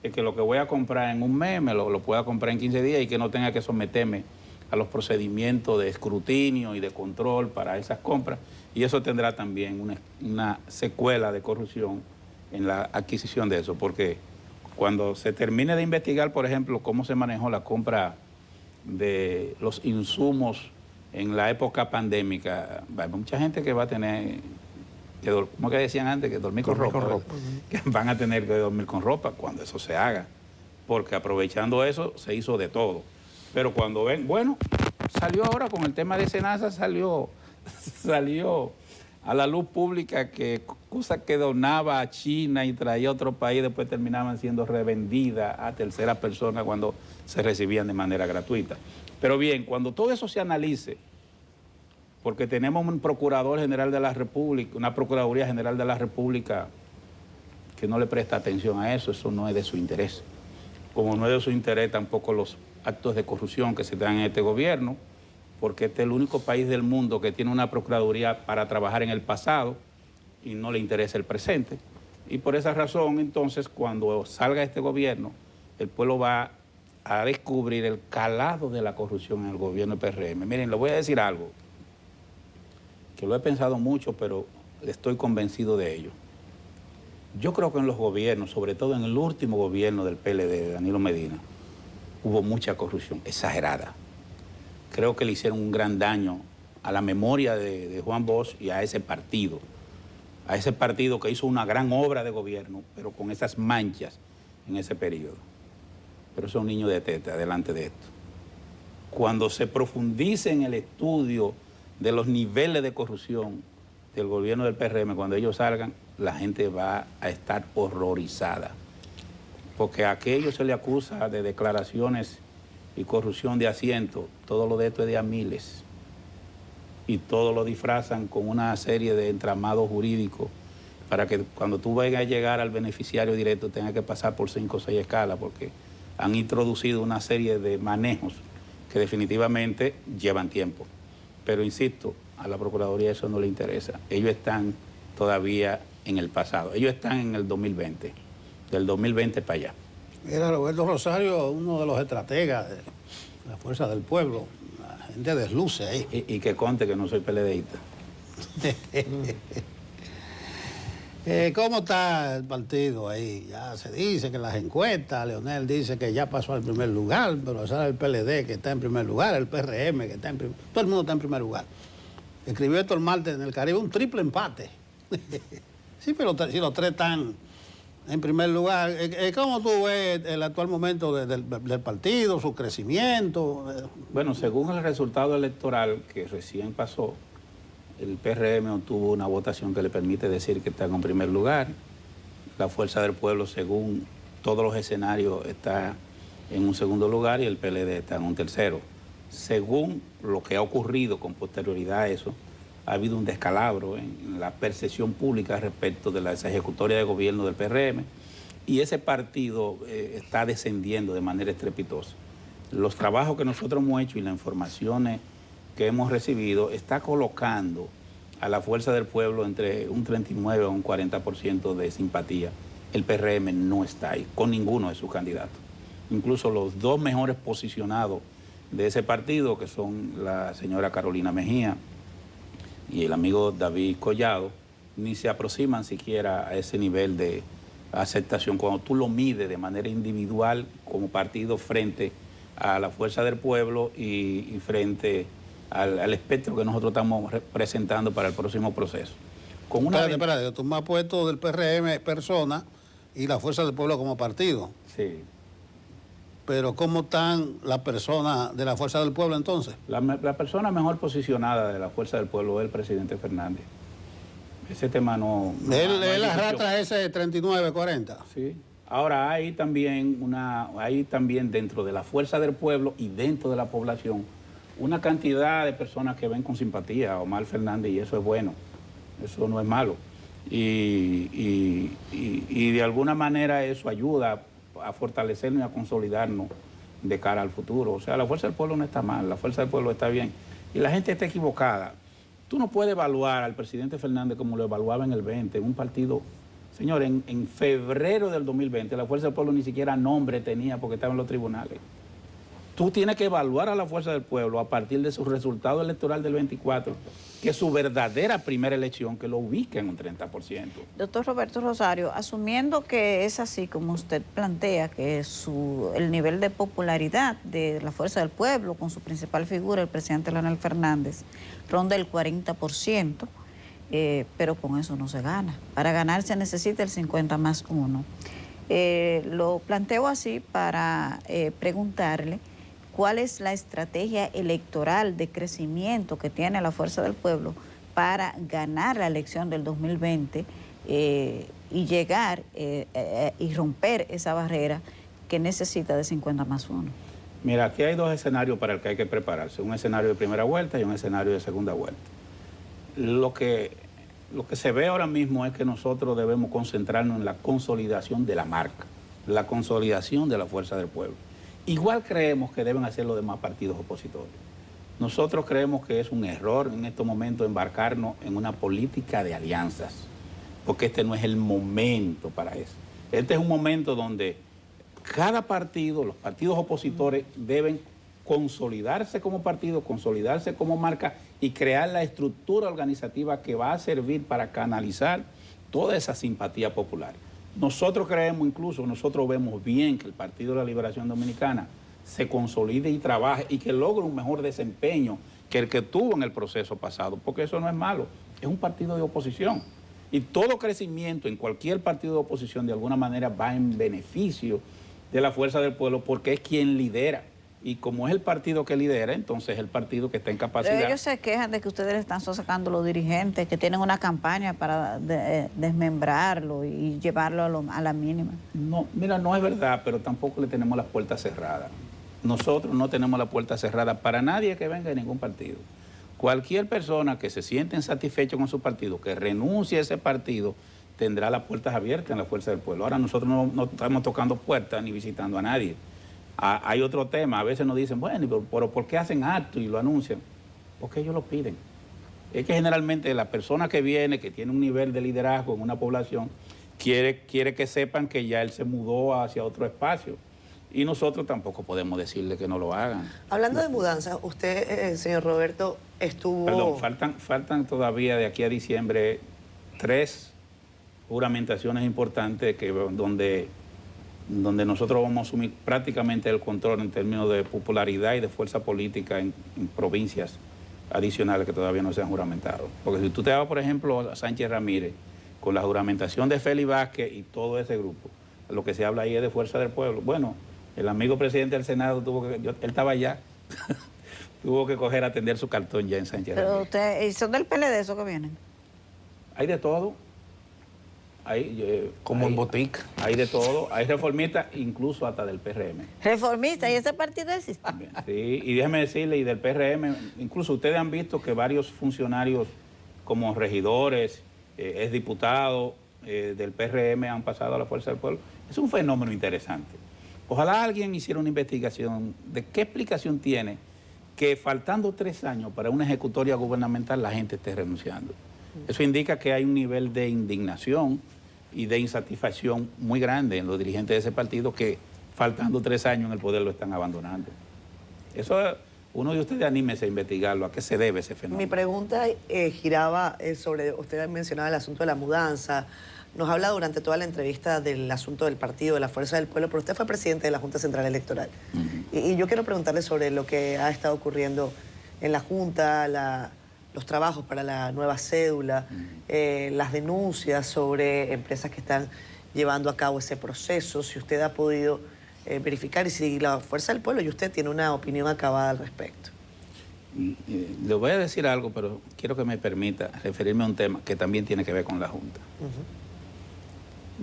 es que lo que voy a comprar en un mes me lo pueda comprar en 15 días y que no tenga que someterme a los procedimientos de escrutinio y de control para esas compras. Y eso tendrá también una secuela de corrupción en la adquisición de eso, porque cuando se termine de investigar, por ejemplo, cómo se manejó la compra de los insumos en la época pandémica, hay mucha gente que va a tener como que decían antes, que dormir con ropa. Que van a tener que dormir con ropa cuando eso se haga, porque aprovechando eso se hizo de todo. Pero cuando ven, bueno, salió ahora con el tema de Senasa, salió a la luz pública que cosas que donaba a China y traía a otro país después terminaban siendo revendidas a terceras personas cuando se recibían de manera gratuita. Pero bien, cuando todo eso se analice, porque tenemos un procurador general de la República, una Procuraduría General de la República que no le presta atención a eso no es de su interés. Como no es de su interés tampoco los actos de corrupción que se dan en este gobierno, porque este es el único país del mundo que tiene una Procuraduría para trabajar en el pasado y no le interesa el presente. Y por esa razón, entonces, cuando salga este gobierno, el pueblo va a descubrir el calado de la corrupción en el gobierno del PRM. Miren, le voy a decir algo, que lo he pensado mucho, pero estoy convencido de ello. Yo creo que en los gobiernos, sobre todo en el último gobierno del PLD, de Danilo Medina, hubo mucha corrupción, exagerada. Creo que le hicieron un gran daño a la memoria de Juan Bosch y a ese partido que hizo una gran obra de gobierno, pero con esas manchas en ese periodo. Pero son niños de teta delante de esto. cuando se profundice en el estudio de los niveles de corrupción del gobierno del PRM, cuando ellos salgan, la gente va a estar horrorizada. Porque a aquello se le acusa de declaraciones y corrupción de asiento, todo lo de esto es de a miles. Y todo lo disfrazan con una serie de entramados jurídicos para que cuando tú vayas a llegar al beneficiario directo tengas que pasar por 5 o 6 escalas, porque han introducido una serie de manejos que definitivamente llevan tiempo. Pero insisto, a la Procuraduría eso no le interesa. Ellos están todavía en el pasado. Ellos están en el 2020, del 2020 para allá. Mira, Roberto Rosario, uno de los estrategas de la Fuerza del Pueblo. La gente desluce ahí. Y que conte que no soy PLDista. ¿Cómo está el partido ahí? Ya se dice que en las encuestas, Leonel dice que ya pasó al primer lugar, pero sale el PLD que está en primer lugar, el PRM que está en primer lugar, todo el mundo está en primer lugar. Escribió esto el martes en el Caribe, un triple empate. Sí, pero si los tres están en primer lugar, ¿cómo tú ves el actual momento del partido, su crecimiento? Bueno, según el resultado electoral que recién pasó, el PRM obtuvo una votación que le permite decir que está en primer lugar. La Fuerza del Pueblo, según todos los escenarios, está en un segundo lugar y el PLD está en un tercero. Según lo que ha ocurrido con posterioridad a eso, ha habido un descalabro en la percepción pública respecto de las ejecutorias de gobierno del PRM y ese partido está descendiendo de manera estrepitosa. Los trabajos que nosotros hemos hecho y las informaciones que hemos recibido está colocando a la Fuerza del Pueblo entre un 39 o un 40% de simpatía. El PRM no está ahí con ninguno de sus candidatos. Incluso los dos mejores posicionados de ese partido, que son la señora Carolina Mejía y el amigo David Collado, ni se aproximan siquiera a ese nivel de aceptación cuando tú lo mides de manera individual como partido frente a la Fuerza del Pueblo y frente al espectro que nosotros estamos presentando para el próximo proceso. Espérate, tú me has puesto del PRM persona y la Fuerza del Pueblo como partido. Sí. Pero ¿cómo están las personas de la Fuerza del Pueblo entonces? La persona mejor posicionada de la Fuerza del Pueblo es el presidente Fernández. Ese tema no... Él arrastra ese 39-40. Sí. Ahora hay también dentro de la Fuerza del Pueblo y dentro de la población una cantidad de personas que ven con simpatía a Omar Fernández y eso es bueno, eso no es malo. Y de alguna manera eso ayuda a fortalecernos y a consolidarnos de cara al futuro. O sea, la Fuerza del Pueblo no está mal, la Fuerza del Pueblo está bien. Y la gente está equivocada. Tú no puedes evaluar al presidente Fernández como lo evaluaba en el 20, en un partido... Señor, en febrero del 2020 la Fuerza del Pueblo ni siquiera nombre tenía porque estaba en los tribunales. Tú tienes que evaluar a la Fuerza del Pueblo a partir de su resultado electoral del 24, que es su verdadera primera elección, que lo ubica en un 30%. Doctor Roberto Rosario, asumiendo que es así como usted plantea, que el nivel de popularidad de la Fuerza del Pueblo con su principal figura, el presidente Leonel Fernández, ronda el 40%, pero con eso no se gana. Para ganar se necesita el 50+1. Lo planteo así para preguntarle cuál es la estrategia electoral de crecimiento que tiene la Fuerza del Pueblo para ganar la elección del 2020 y llegar y romper esa barrera que necesita de 50+1. Mira, aquí hay dos escenarios para el que hay que prepararse, un escenario de primera vuelta y un escenario de segunda vuelta. Lo que se ve ahora mismo es que nosotros debemos concentrarnos en la consolidación de la marca, la consolidación de la Fuerza del Pueblo. Igual creemos que deben hacer los demás partidos opositores. Nosotros creemos que es un error en estos momentos embarcarnos en una política de alianzas, porque este no es el momento para eso. Este es un momento donde cada partido, los partidos opositores, deben consolidarse como partido, consolidarse como marca y crear la estructura organizativa que va a servir para canalizar toda esa simpatía popular. Nosotros creemos, incluso nosotros vemos bien que el Partido de la Liberación Dominicana se consolide y trabaje y que logre un mejor desempeño que el que tuvo en el proceso pasado, porque eso no es malo, es un partido de oposición. Y todo crecimiento en cualquier partido de oposición de alguna manera va en beneficio de la Fuerza del Pueblo porque es quien lidera. y como es el partido que lidera, entonces es el partido que está en capacidad. Pero ellos se quejan de que ustedes le están sacando los dirigentes, que tienen una campaña para desmembrarlo y llevarlo a la mínima. No, mira, no es verdad, pero tampoco le tenemos las puertas cerradas. Nosotros no tenemos la puerta cerrada para nadie que venga de ningún partido. Cualquier persona que se siente insatisfecho con su partido, que renuncie a ese partido, tendrá las puertas abiertas en la Fuerza del Pueblo. Ahora nosotros no estamos tocando puertas ni visitando a nadie. Hay otro tema, a veces nos dicen, bueno, pero ¿por qué hacen acto y lo anuncian? Porque ellos lo piden. Es que generalmente la persona que viene, que tiene un nivel de liderazgo en una población, quiere que sepan que ya él se mudó hacia otro espacio. Y nosotros tampoco podemos decirle que no lo hagan. Hablando de mudanza, usted, señor Roberto, estuvo... Perdón, faltan todavía de aquí a diciembre 3 juramentaciones importantes donde nosotros vamos a asumir prácticamente el control en términos de popularidad y de fuerza política en provincias adicionales que todavía no se han juramentado. Porque si tú te vas, por ejemplo, a Sánchez Ramírez, con la juramentación de Félix Vázquez y todo ese grupo, lo que se habla ahí es de Fuerza del Pueblo. Bueno, el amigo presidente del Senado él estaba allá, tuvo que coger a atender su cartón ya en Sánchez Ramírez. Pero ustedes, ¿son del PLD esos que vienen? Hay de todo. Como en botica. Hay de todo. Hay reformistas, incluso hasta del PRM. ¿Reformistas? ¿Y ese partido existe? Sí, y déjeme decirle, y del PRM, incluso ustedes han visto que varios funcionarios como regidores, exdiputados del PRM han pasado a la Fuerza del Pueblo. Es un fenómeno interesante. Ojalá alguien hiciera una investigación de qué explicación tiene que faltando 3 años para una ejecutoria gubernamental la gente esté renunciando. Eso indica que hay un nivel de indignación y de insatisfacción muy grande en los dirigentes de ese partido que faltando 3 años en el poder lo están abandonando. Eso, uno de ustedes anímese a investigarlo, a qué se debe ese fenómeno. Mi pregunta giraba sobre, usted mencionaba el asunto de la mudanza, nos habla durante toda la entrevista del asunto del partido, de la Fuerza del Pueblo, pero usted fue presidente de la Junta Central Electoral. Y yo quiero preguntarle sobre lo que ha estado ocurriendo en la Junta, los trabajos para la nueva cédula, las denuncias sobre empresas que están llevando a cabo ese proceso, si usted ha podido verificar y si la Fuerza del Pueblo y usted tiene una opinión acabada al respecto. Le voy a decir algo, pero quiero que me permita referirme a un tema que también tiene que ver con la Junta.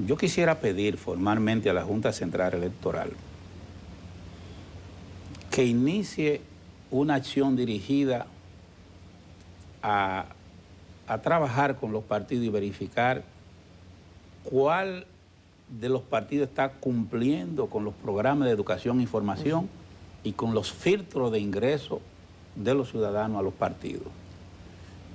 Yo quisiera pedir formalmente a la Junta Central Electoral que inicie una acción dirigida a trabajar con los partidos y verificar cuál de los partidos está cumpliendo con los programas de educación e información y con los filtros de ingreso de los ciudadanos a los partidos.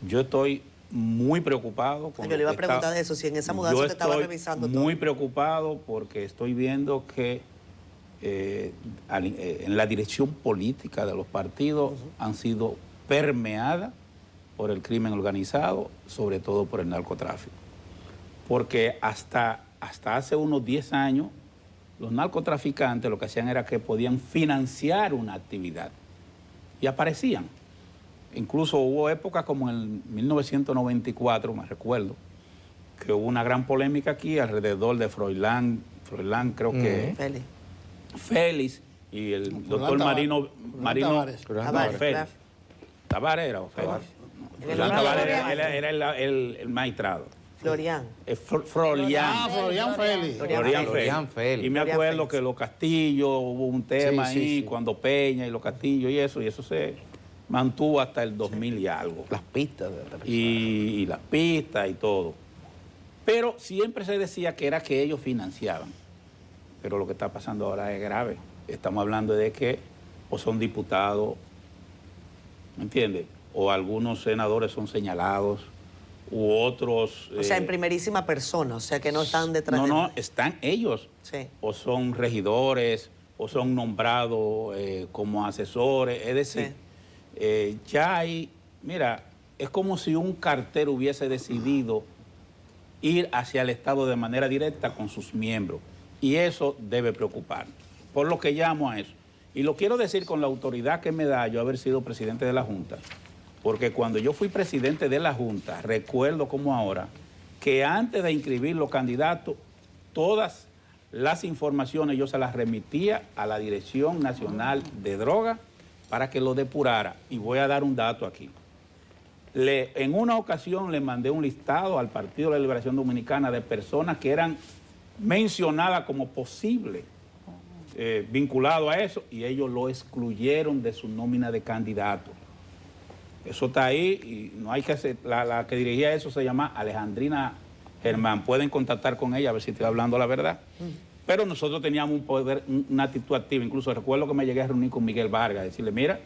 Yo estoy muy preocupado. Yo le iba a preguntar de eso, si en esa mudanza te estaba revisando todo. Muy preocupado porque estoy viendo que en la dirección política de los partidos han sido permeadas por el crimen organizado, sobre todo por el narcotráfico. Porque hasta hace unos 10 años, los narcotraficantes lo que hacían era que podían financiar una actividad y aparecían. Incluso hubo épocas como en 1994, me recuerdo, que hubo una gran polémica aquí alrededor de Froilán creo que Félix y el doctor Marino Tavares era Félix. Era el magistrado. Florian. Florian Félix. Y me acuerdo que los Castillos, hubo un tema ahí, cuando Peña y los Castillos y eso se mantuvo hasta el 2000 y algo. Las pistas. Y las pistas y todo. Pero siempre se decía que era que ellos financiaban. Pero lo que está pasando ahora es grave. Estamos hablando de que o son diputados, ¿me entiendes? O algunos senadores son señalados, u otros... O sea, en primerísima persona, o sea, que no están detrás de... No, están ellos. Sí. O son regidores, o son nombrados como asesores, es decir, ya hay... Mira, es como si un cartero hubiese decidido ir hacia el Estado de manera directa con sus miembros, y eso debe preocupar. Por lo que llamo a eso. Y lo quiero decir con la autoridad que me da yo haber sido presidente de la Junta, porque cuando yo fui presidente de la Junta, recuerdo como ahora, que antes de inscribir los candidatos, todas las informaciones yo se las remitía a la Dirección Nacional de Drogas para que lo depurara. Y voy a dar un dato aquí. En una ocasión le mandé un listado al Partido de la Liberación Dominicana de personas que eran mencionadas como posibles vinculados a eso, y ellos lo excluyeron de su nómina de candidato. Eso está ahí y no hay que hacer. La que dirigía eso se llama Alejandrina Germán. Pueden contactar con ella a ver si estoy hablando la verdad. Pero nosotros teníamos un poder, una actitud activa. Incluso recuerdo que me llegué a reunir con Miguel Vargas, decirle, mira,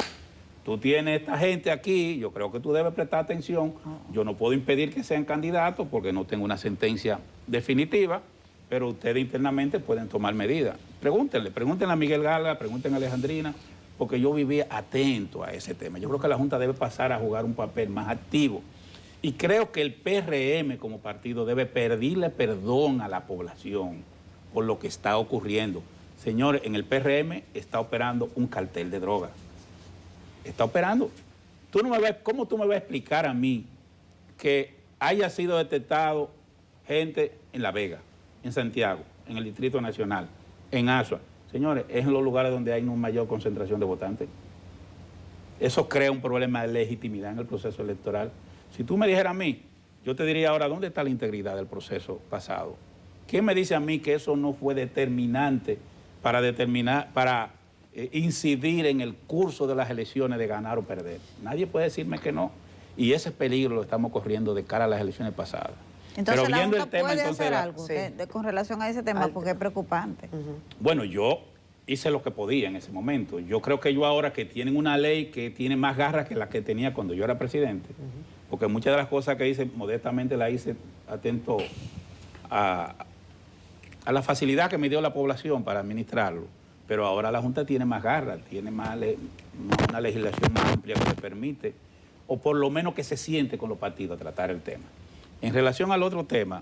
tú tienes esta gente aquí, yo creo que tú debes prestar atención. Yo no puedo impedir que sean candidatos porque no tengo una sentencia definitiva, pero ustedes internamente pueden tomar medidas. Pregúntenle a Miguel Vargas, pregúntenle a Alejandrina, porque yo vivía atento a ese tema. Yo creo que la Junta debe pasar a jugar un papel más activo. Y creo que el PRM como partido debe pedirle perdón a la población por lo que está ocurriendo. Señores, en el PRM está operando un cartel de drogas. Está operando. ¿Cómo tú me vas a explicar a mí que haya sido detectado gente en La Vega, en Santiago, en el Distrito Nacional, en Asua? Señores, es en los lugares donde hay una mayor concentración de votantes. Eso crea un problema de legitimidad en el proceso electoral. Si tú me dijeras a mí, yo te diría ahora, ¿dónde está la integridad del proceso pasado? ¿Quién me dice a mí que eso no fue determinante para incidir en el curso de las elecciones de ganar o perder? Nadie puede decirme que no. Y ese peligro lo estamos corriendo de cara a las elecciones pasadas. Entonces, pero la viendo Junta el tema, puede entonces, hacer algo con relación a ese tema, porque es preocupante. Bueno, yo hice lo que podía en ese momento. Yo creo que yo ahora que tienen una ley que tiene más garras que la que tenía cuando yo era presidente, porque muchas de las cosas que hice, modestamente las hice atento a la facilidad que me dio la población para administrarlo. Pero ahora la Junta tiene más garras, tiene una legislación más amplia que le permite, o por lo menos que se siente con los partidos a tratar el tema. En relación al otro tema,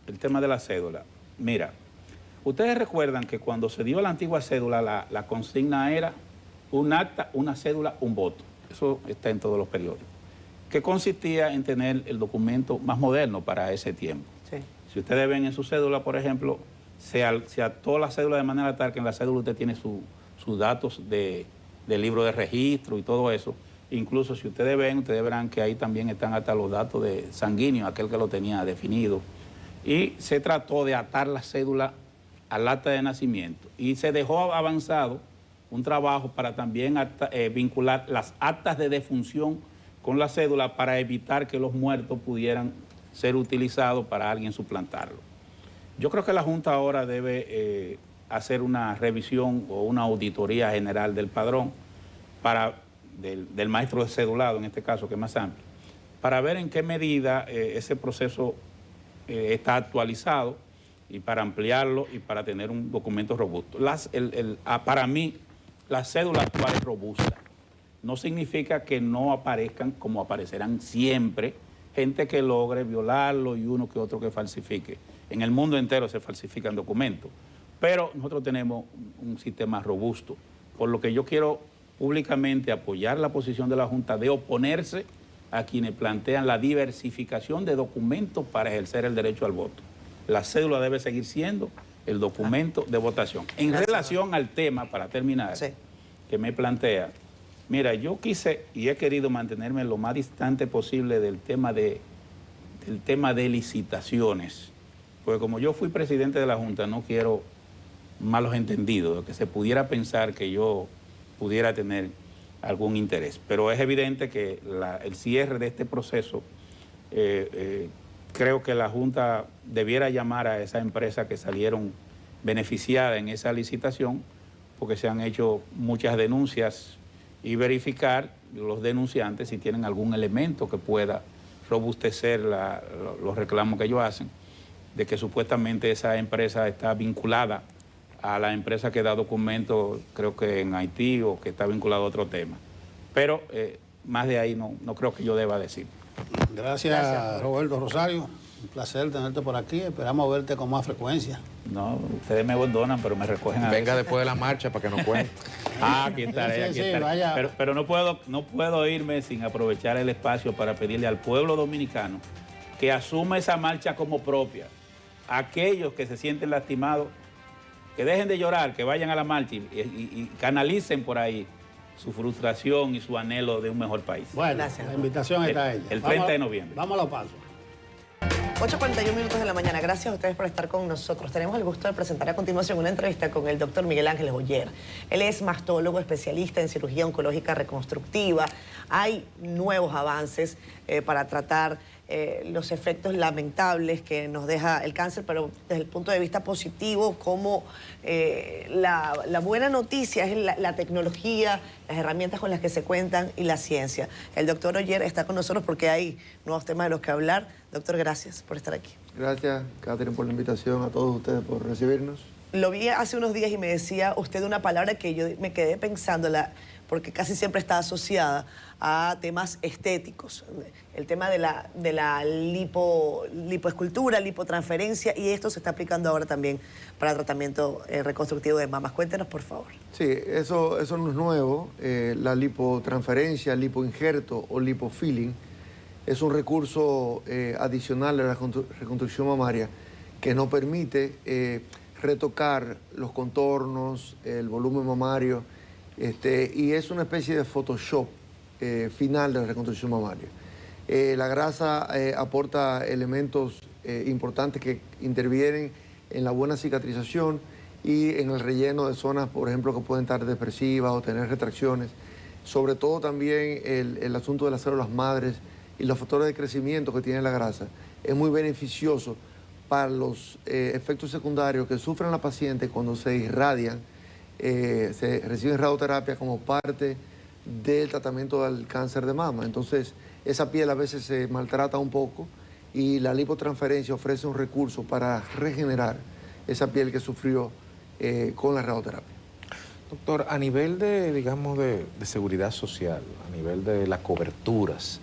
el tema de la cédula, mira, ustedes recuerdan que cuando se dio la antigua cédula, la consigna era un acta, una cédula, un voto. Eso está en todos los periódicos. Que consistía en tener el documento más moderno para ese tiempo. Sí. Si ustedes ven en su cédula, por ejemplo, se actuó la cédula de manera tal que en la cédula usted tiene sus datos de libro de registro y todo eso. Incluso si ustedes verán que ahí también están hasta los datos de sanguíneo, aquel que lo tenía definido. Y se trató de atar la cédula al acta de nacimiento. Y se dejó avanzado un trabajo para también vincular las actas de defunción con la cédula para evitar que los muertos pudieran ser utilizados para alguien suplantarlo. Yo creo que la Junta ahora debe hacer una revisión o una auditoría general del padrón del maestro de cedulado, en este caso, que es más amplio, para ver en qué medida ese proceso está actualizado y para ampliarlo y para tener un documento robusto. Para mí, la cédula actual es robusta. No significa que no aparezcan, como aparecerán siempre, gente que logre violarlo y uno que otro que falsifique. En el mundo entero se falsifican documentos, pero nosotros tenemos un sistema robusto, por lo que yo quiero públicamente apoyar la posición de la Junta de oponerse a quienes plantean la diversificación de documentos para ejercer el derecho al voto. La cédula debe seguir siendo el documento de votación. En relación al tema, para terminar, que me plantea, mira, yo quise y he querido mantenerme lo más distante posible del tema de licitaciones, porque como yo fui presidente de la Junta, no quiero malos entendidos, de que se pudiera pensar que yo pudiera tener algún interés. Pero es evidente que el cierre de este proceso, creo que la Junta debiera llamar a esa empresa que salieron beneficiadas en esa licitación, porque se han hecho muchas denuncias, y verificar los denunciantes si tienen algún elemento que pueda robustecer los reclamos que ellos hacen, de que supuestamente esa empresa está vinculada a la empresa que da documentos, creo que en Haití, o que está vinculado a otro tema. Pero más de ahí no creo que yo deba decir. Gracias, Roberto Rosario. Un placer tenerte por aquí. Esperamos verte con más frecuencia. No, ustedes me abandonan, pero me recogen a Venga después de la marcha para que nos cuente. Aquí estaré, aquí estaré. Pero no puedo irme sin aprovechar el espacio para pedirle al pueblo dominicano que asuma esa marcha como propia. Aquellos que se sienten lastimados, que dejen de llorar, que vayan a la marcha y canalicen por ahí su frustración y su anhelo de un mejor país. Bueno, gracias. La invitación está ella. El 30 de noviembre. Vamos a los pasos. 8:41 minutos de la mañana. Gracias a ustedes por estar con nosotros. Tenemos el gusto de presentar a continuación una entrevista con el doctor Miguel Ángeles Oller. Él es mastólogo, especialista en cirugía oncológica reconstructiva. Hay nuevos avances para tratar los efectos lamentables que nos deja el cáncer, pero desde el punto de vista positivo, como la buena noticia es la tecnología, las herramientas con las que se cuentan y la ciencia. El doctor Oller está con nosotros porque hay nuevos temas de los que hablar. Doctor, gracias por estar aquí. Gracias, Catherine, por la invitación, a todos ustedes por recibirnos. Lo vi hace unos días y me decía usted una palabra que yo me quedé pensándola, porque casi siempre está asociada a temas estéticos. El tema de la lipoescultura, lipotransferencia, y esto se está aplicando ahora también para tratamiento reconstructivo de mamas. Cuéntenos, por favor. Sí, eso no es nuevo. La lipotransferencia, lipoinjerto o lipofilling es un recurso adicional a la reconstrucción mamaria que nos permite retocar los contornos, el volumen mamario, y es una especie de Photoshop final de la reconstrucción mamaria. La grasa aporta elementos importantes que intervienen en la buena cicatrización y en el relleno de zonas, por ejemplo, que pueden estar depresivas o tener retracciones. Sobre todo también el asunto de las células madres y los factores de crecimiento que tiene la grasa es muy beneficioso para los efectos secundarios que sufren las pacientes cuando se irradian, se reciben radioterapia como parte del tratamiento del cáncer de mama. Entonces, esa piel a veces se maltrata un poco y la lipotransferencia ofrece un recurso para regenerar esa piel que sufrió con la radioterapia. Doctor, a nivel de, digamos, de seguridad social, a nivel de las coberturas,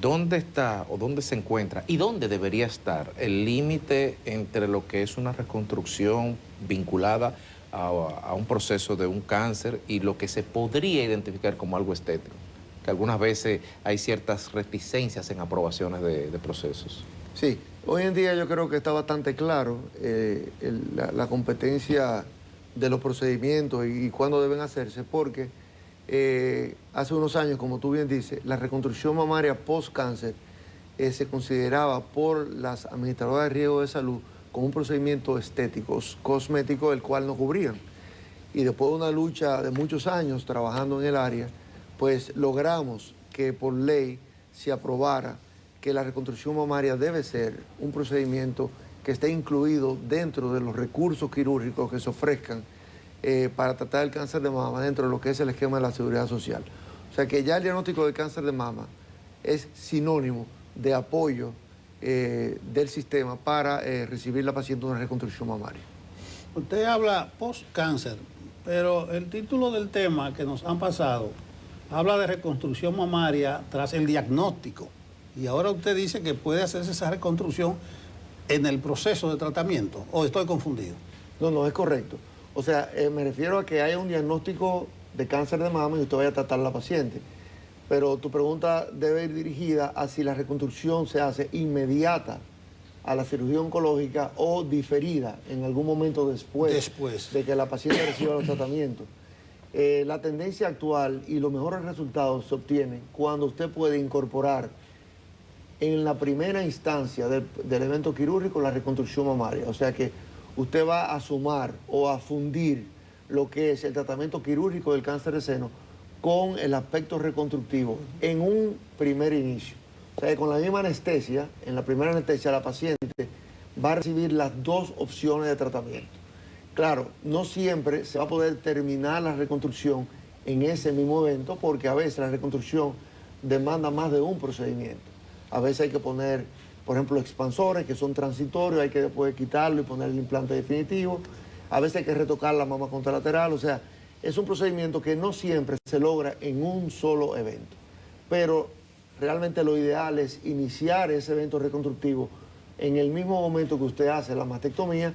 ¿dónde está o dónde se encuentra y dónde debería estar el límite entre lo que es una reconstrucción vinculada a un proceso de un cáncer y lo que se podría identificar como algo estético? Que algunas veces hay ciertas reticencias en aprobaciones de procesos. Sí, hoy en día yo creo que está bastante claro la competencia de los procedimientos y cuándo deben hacerse, porque hace unos años, como tú bien dices, la reconstrucción mamaria post-cáncer se consideraba por las administradoras de riesgo de salud como un procedimiento estético, cosmético, el cual no cubrían. Y después de una lucha de muchos años trabajando en el área, pues logramos que por ley se aprobara que la reconstrucción mamaria debe ser un procedimiento que esté incluido dentro de los recursos quirúrgicos que se ofrezcan para tratar el cáncer de mama dentro de lo que es el esquema de la seguridad social. O sea que ya el diagnóstico de cáncer de mama es sinónimo de apoyo del sistema para recibir la paciente una reconstrucción mamaria. Usted habla post-cáncer, pero el título del tema que nos han pasado habla de reconstrucción mamaria tras el diagnóstico. Y ahora usted dice que puede hacerse esa reconstrucción en el proceso de tratamiento. ¿O estoy confundido? No, es correcto. O sea, me refiero a que haya un diagnóstico de cáncer de mama y usted vaya a tratar a la paciente. Pero tu pregunta debe ir dirigida a si la reconstrucción se hace inmediata a la cirugía oncológica o diferida en algún momento después de que la paciente reciba los tratamientos. La tendencia actual y los mejores resultados se obtienen cuando usted puede incorporar en la primera instancia del evento quirúrgico la reconstrucción mamaria. O sea que usted va a sumar o a fundir lo que es el tratamiento quirúrgico del cáncer de seno con el aspecto reconstructivo en un primer inicio. O sea que con la misma anestesia, en la primera anestesia la paciente va a recibir las dos opciones de tratamiento. Claro, no siempre se va a poder terminar la reconstrucción en ese mismo evento porque a veces la reconstrucción demanda más de un procedimiento. A veces hay que poner, por ejemplo, expansores que son transitorios, hay que después quitarlo y poner el implante definitivo. A veces hay que retocar la mama contralateral, o sea, es un procedimiento que no siempre se logra en un solo evento. Pero realmente lo ideal es iniciar ese evento reconstructivo en el mismo momento que usted hace la mastectomía.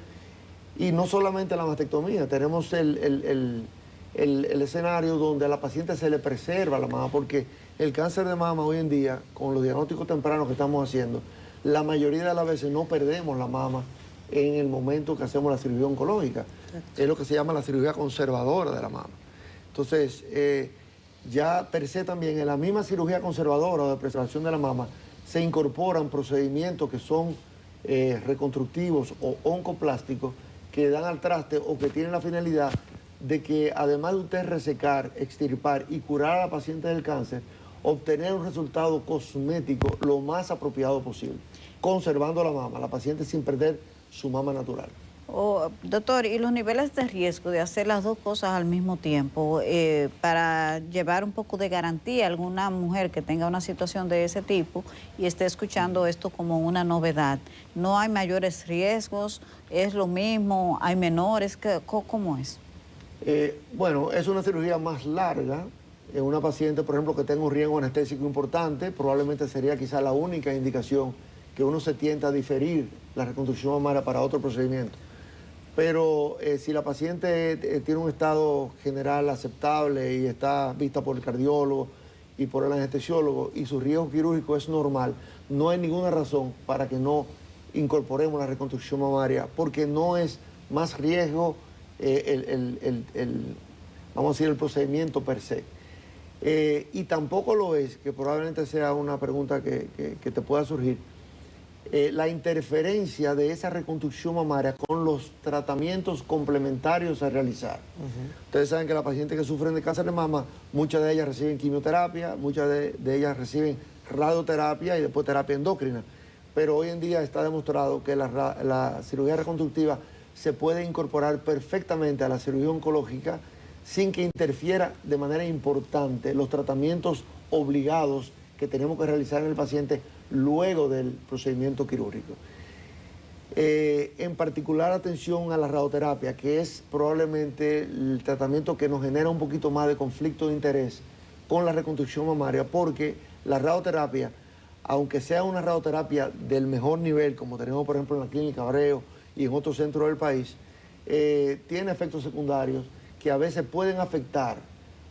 Y no solamente la mastectomía, tenemos el escenario donde a la paciente se le preserva la mama, porque el cáncer de mama hoy en día, con los diagnósticos tempranos que estamos haciendo, la mayoría de las veces no perdemos la mama en el momento que hacemos la cirugía oncológica. Es lo que se llama la cirugía conservadora de la mama. Entonces, ya per se también en la misma cirugía conservadora o de preservación de la mama se incorporan procedimientos que son reconstructivos o oncoplásticos que dan al traste o que tienen la finalidad de que además de usted resecar, extirpar y curar a la paciente del cáncer, obtener un resultado cosmético lo más apropiado posible, conservando la mama, la paciente sin perder su mama natural. Doctor, ¿y los niveles de riesgo de hacer las dos cosas al mismo tiempo para llevar un poco de garantía a alguna mujer que tenga una situación de ese tipo y esté escuchando esto como una novedad? ¿No hay mayores riesgos? ¿Es lo mismo? ¿Hay menores? ¿Cómo es? Bueno, es una cirugía más larga. En una paciente, por ejemplo, que tenga un riesgo anestésico importante, probablemente sería quizá la única indicación que uno se tienta a diferir la reconstrucción mamaria para otro procedimiento. Pero si la paciente tiene un estado general aceptable y está vista por el cardiólogo y por el anestesiólogo y su riesgo quirúrgico es normal, no hay ninguna razón para que no incorporemos la reconstrucción mamaria, porque no es más riesgo vamos a decir, el procedimiento per se. Y tampoco lo es, que probablemente sea una pregunta que te pueda surgir, la interferencia de esa reconstrucción mamaria con los tratamientos complementarios a realizar. Ustedes saben que las pacientes que sufren de cáncer de mama, muchas de ellas reciben quimioterapia, muchas de ellas reciben radioterapia y después terapia endocrina. Pero hoy en día está demostrado que la cirugía reconstructiva se puede incorporar perfectamente a la cirugía oncológica sin que interfiera de manera importante los tratamientos obligados que tenemos que realizar en el paciente luego del procedimiento quirúrgico. En particular, atención a la radioterapia, que es probablemente el tratamiento que nos genera un poquito más de conflicto de interés con la reconstrucción mamaria, porque la radioterapia, aunque sea una radioterapia del mejor nivel, como tenemos por ejemplo en la Clínica Abreu y en otros centros del país, tiene efectos secundarios que a veces pueden afectar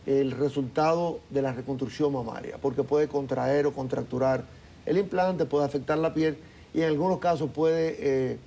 el resultado de la reconstrucción mamaria, porque puede contraer o contracturar el implante, puede afectar la piel y en algunos casos puede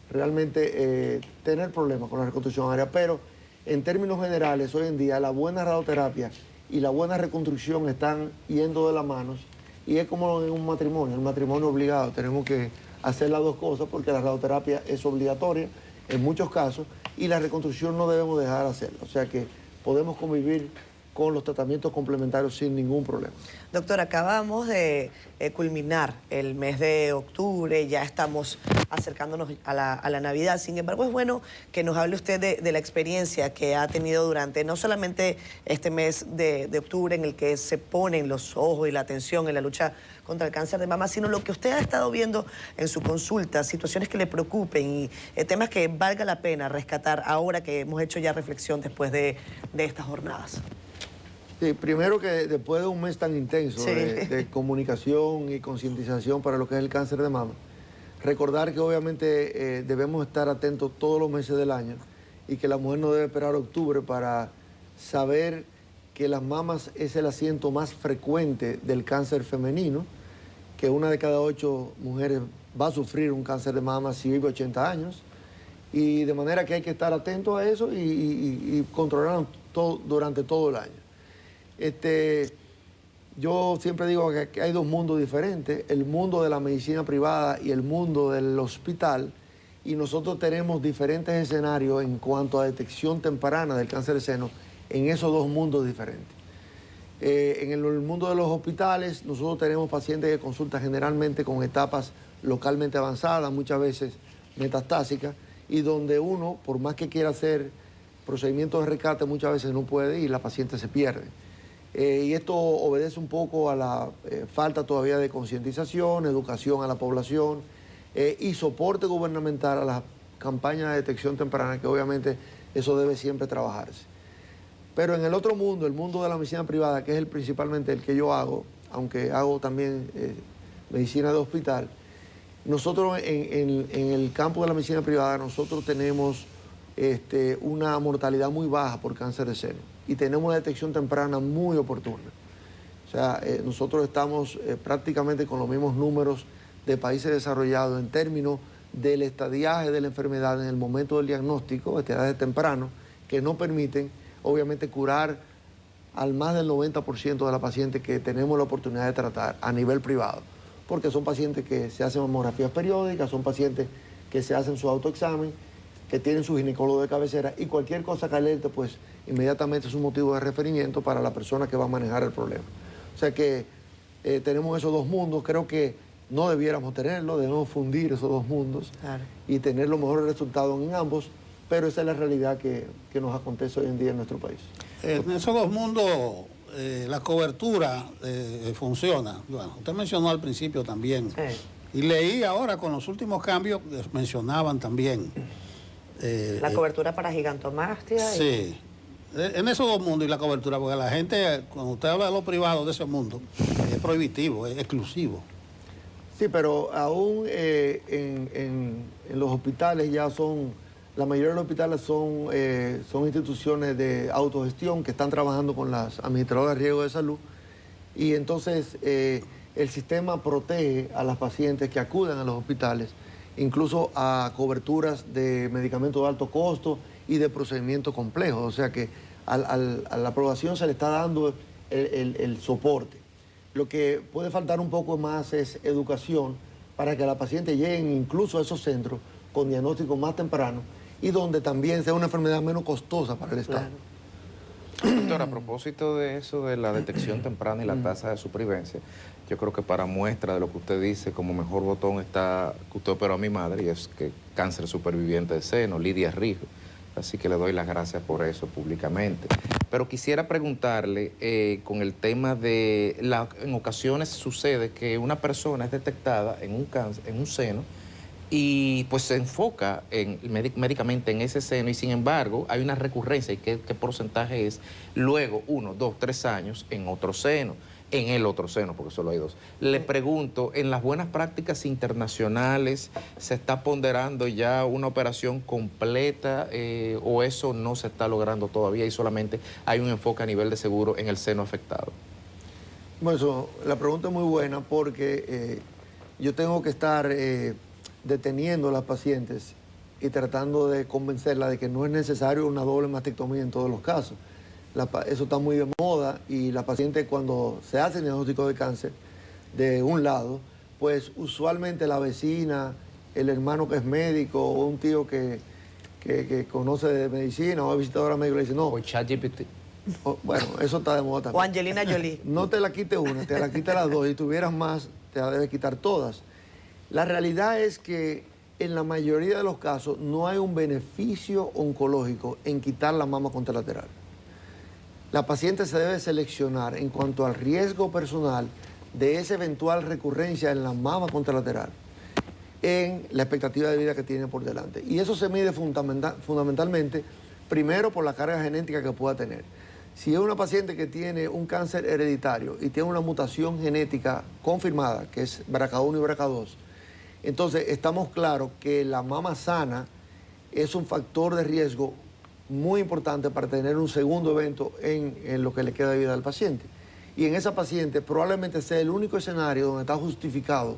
realmente tener problemas con la reconstrucción mamaria. Pero en términos generales, hoy en día la buena radioterapia y la buena reconstrucción están yendo de las manos, y es como en un matrimonio obligado. Tenemos que hacer las dos cosas porque la radioterapia es obligatoria en muchos casos y la reconstrucción no debemos dejar de hacerla. O sea que podemos convivir con los tratamientos complementarios sin ningún problema. Doctor, acabamos de culminar el mes de octubre, ya estamos acercándonos a la Navidad. Sin embargo, es bueno que nos hable usted de la experiencia que ha tenido durante no solamente este mes de octubre en el que se ponen los ojos y la atención en la lucha contra el cáncer de mama, sino lo que usted ha estado viendo en su consulta, situaciones que le preocupen y temas que valga la pena rescatar ahora que hemos hecho ya reflexión después de estas jornadas. Sí, primero que después de un mes tan intenso de comunicación y concientización para lo que es el cáncer de mama, recordar que obviamente debemos estar atentos todos los meses del año y que la mujer no debe esperar octubre para saber que las mamas es el asiento más frecuente del cáncer femenino, que una de cada 8 mujeres va a sufrir un cáncer de mama si vive 80 años, y de manera que hay que estar atentos a eso y controlarlo durante todo el año. Yo siempre digo que hay dos mundos diferentes, el mundo de la medicina privada y el mundo del hospital, y nosotros tenemos diferentes escenarios en cuanto a detección temprana del cáncer de seno en esos dos mundos diferentes. En el mundo de los hospitales, nosotros tenemos pacientes que consultan generalmente con etapas localmente avanzadas, muchas veces metastásicas, y donde uno, por más que quiera hacer procedimientos de rescate, muchas veces no puede y la paciente se pierde. Y esto obedece un poco a la falta todavía de concientización, educación a la población y soporte gubernamental a las campañas de detección temprana, que obviamente eso debe siempre trabajarse. Pero en el otro mundo, el mundo de la medicina privada, que es principalmente el que yo hago, aunque hago también medicina de hospital, nosotros en el campo de la medicina privada, nosotros tenemos una mortalidad muy baja por cáncer de seno y tenemos una detección temprana muy oportuna. O sea, nosotros estamos prácticamente con los mismos números de países desarrollados en términos del estadiaje de la enfermedad en el momento del diagnóstico, estadiaje temprano, que no permiten, obviamente, curar al más del 90% de la paciente que tenemos la oportunidad de tratar a nivel privado, porque son pacientes que se hacen mamografías periódicas, son pacientes que se hacen su autoexamen, que tienen su ginecólogo de cabecera, y cualquier cosa que alerte, pues inmediatamente es un motivo de referimiento para la persona que va a manejar el problema. O sea que tenemos esos dos mundos. Creo que no debiéramos tenerlo, debemos fundir esos dos mundos y tener los mejores resultados en ambos, pero esa es la realidad que nos acontece hoy en día en nuestro país. En esos dos mundos la cobertura funciona. Bueno, usted mencionó al principio también, y leí ahora con los últimos cambios, mencionaban también. La cobertura para gigantomastia. Sí. En esos dos mundos y la cobertura, porque la gente, cuando usted habla de lo privado de ese mundo, es prohibitivo, es exclusivo. Sí, pero aún en los hospitales ya son, la mayoría de los hospitales son instituciones de autogestión que están trabajando con las administradoras de riesgo de salud, y entonces el sistema protege a las pacientes que acudan a los hospitales, incluso a coberturas de medicamentos de alto costo y de procedimientos complejos. O sea que a la aprobación se le está dando el soporte. Lo que puede faltar un poco más es educación para que la paciente lleguen incluso a esos centros con diagnóstico más temprano y donde también sea una enfermedad menos costosa para el Estado. Doctor, a propósito de eso, de la detección temprana y la tasa de supervivencia, yo creo que para muestra de lo que usted dice, como mejor botón está que usted operó a mi madre, y es que cáncer superviviente de seno, Lidia Rijo. Así que le doy las gracias por eso públicamente. Pero quisiera preguntarle con el tema de, en ocasiones sucede que una persona es detectada en un cáncer, en un seno, y pues se enfoca médicamente en ese seno, y sin embargo hay una recurrencia. ¿Y qué porcentaje es? Luego, 1, 2, 3 años en otro seno, en el otro seno, porque solo hay 2. Le pregunto, ¿en las buenas prácticas internacionales se está ponderando ya una operación completa o eso no se está logrando todavía y solamente hay un enfoque a nivel de seguro en el seno afectado? Bueno, la pregunta es muy buena porque yo tengo que estar deteniendo a las pacientes y tratando de convencerlas de que no es necesario una doble mastectomía en todos los casos. Eso está muy de moda, y la paciente, cuando se hace el diagnóstico de cáncer de un lado, pues usualmente la vecina, el hermano que es médico o un tío que conoce de medicina o ha visitado a médico le dice no. O ChatGPT. Bueno, eso está de moda también. O Angelina Jolie. No te la quite una, te la quita las dos, y tuvieras más, te la debes quitar todas. La realidad es que en la mayoría de los casos no hay un beneficio oncológico en quitar la mama contralateral. La paciente se debe seleccionar en cuanto al riesgo personal de esa eventual recurrencia en la mama contralateral, en la expectativa de vida que tiene por delante. Y eso se mide fundamentalmente, primero, por la carga genética que pueda tener. Si es una paciente que tiene un cáncer hereditario y tiene una mutación genética confirmada, que es BRCA1 y BRCA2, entonces estamos claros que la mama sana es un factor de riesgo muy importante para tener un segundo evento en lo que le queda de vida al paciente. Y en esa paciente probablemente sea el único escenario donde está justificado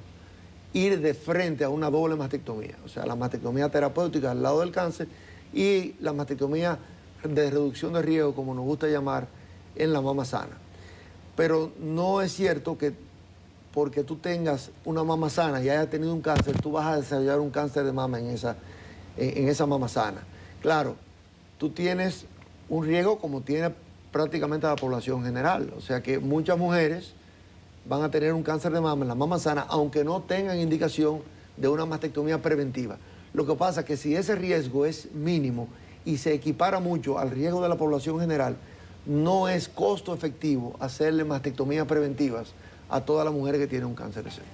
ir de frente a una doble mastectomía. O sea, la mastectomía terapéutica al lado del cáncer y la mastectomía de reducción de riesgo, como nos gusta llamar, en la mama sana. Pero no es cierto que porque tú tengas una mama sana y hayas tenido un cáncer, tú vas a desarrollar un cáncer de mama en esa mama sana. Claro, tú tienes un riesgo como tiene prácticamente la población general. O sea que muchas mujeres van a tener un cáncer de mama en la mama sana, aunque no tengan indicación de una mastectomía preventiva. Lo que pasa es que si ese riesgo es mínimo y se equipara mucho al riesgo de la población general, no es costo efectivo hacerle mastectomías preventivas a todas las mujeres que tienen un cáncer de seno.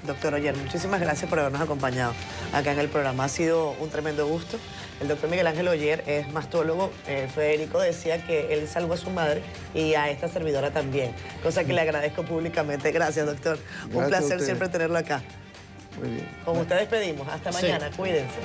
Doctor Oyer, muchísimas gracias por habernos acompañado acá en el programa. Ha sido un tremendo gusto. El doctor Miguel Ángel Oyer es mastólogo. Federico decía que él salvó a su madre y a esta servidora también, cosa que le agradezco públicamente. Gracias, doctor. Un placer siempre tenerlo acá. Muy bien. Con ustedes pedimos. Hasta mañana. Cuídense.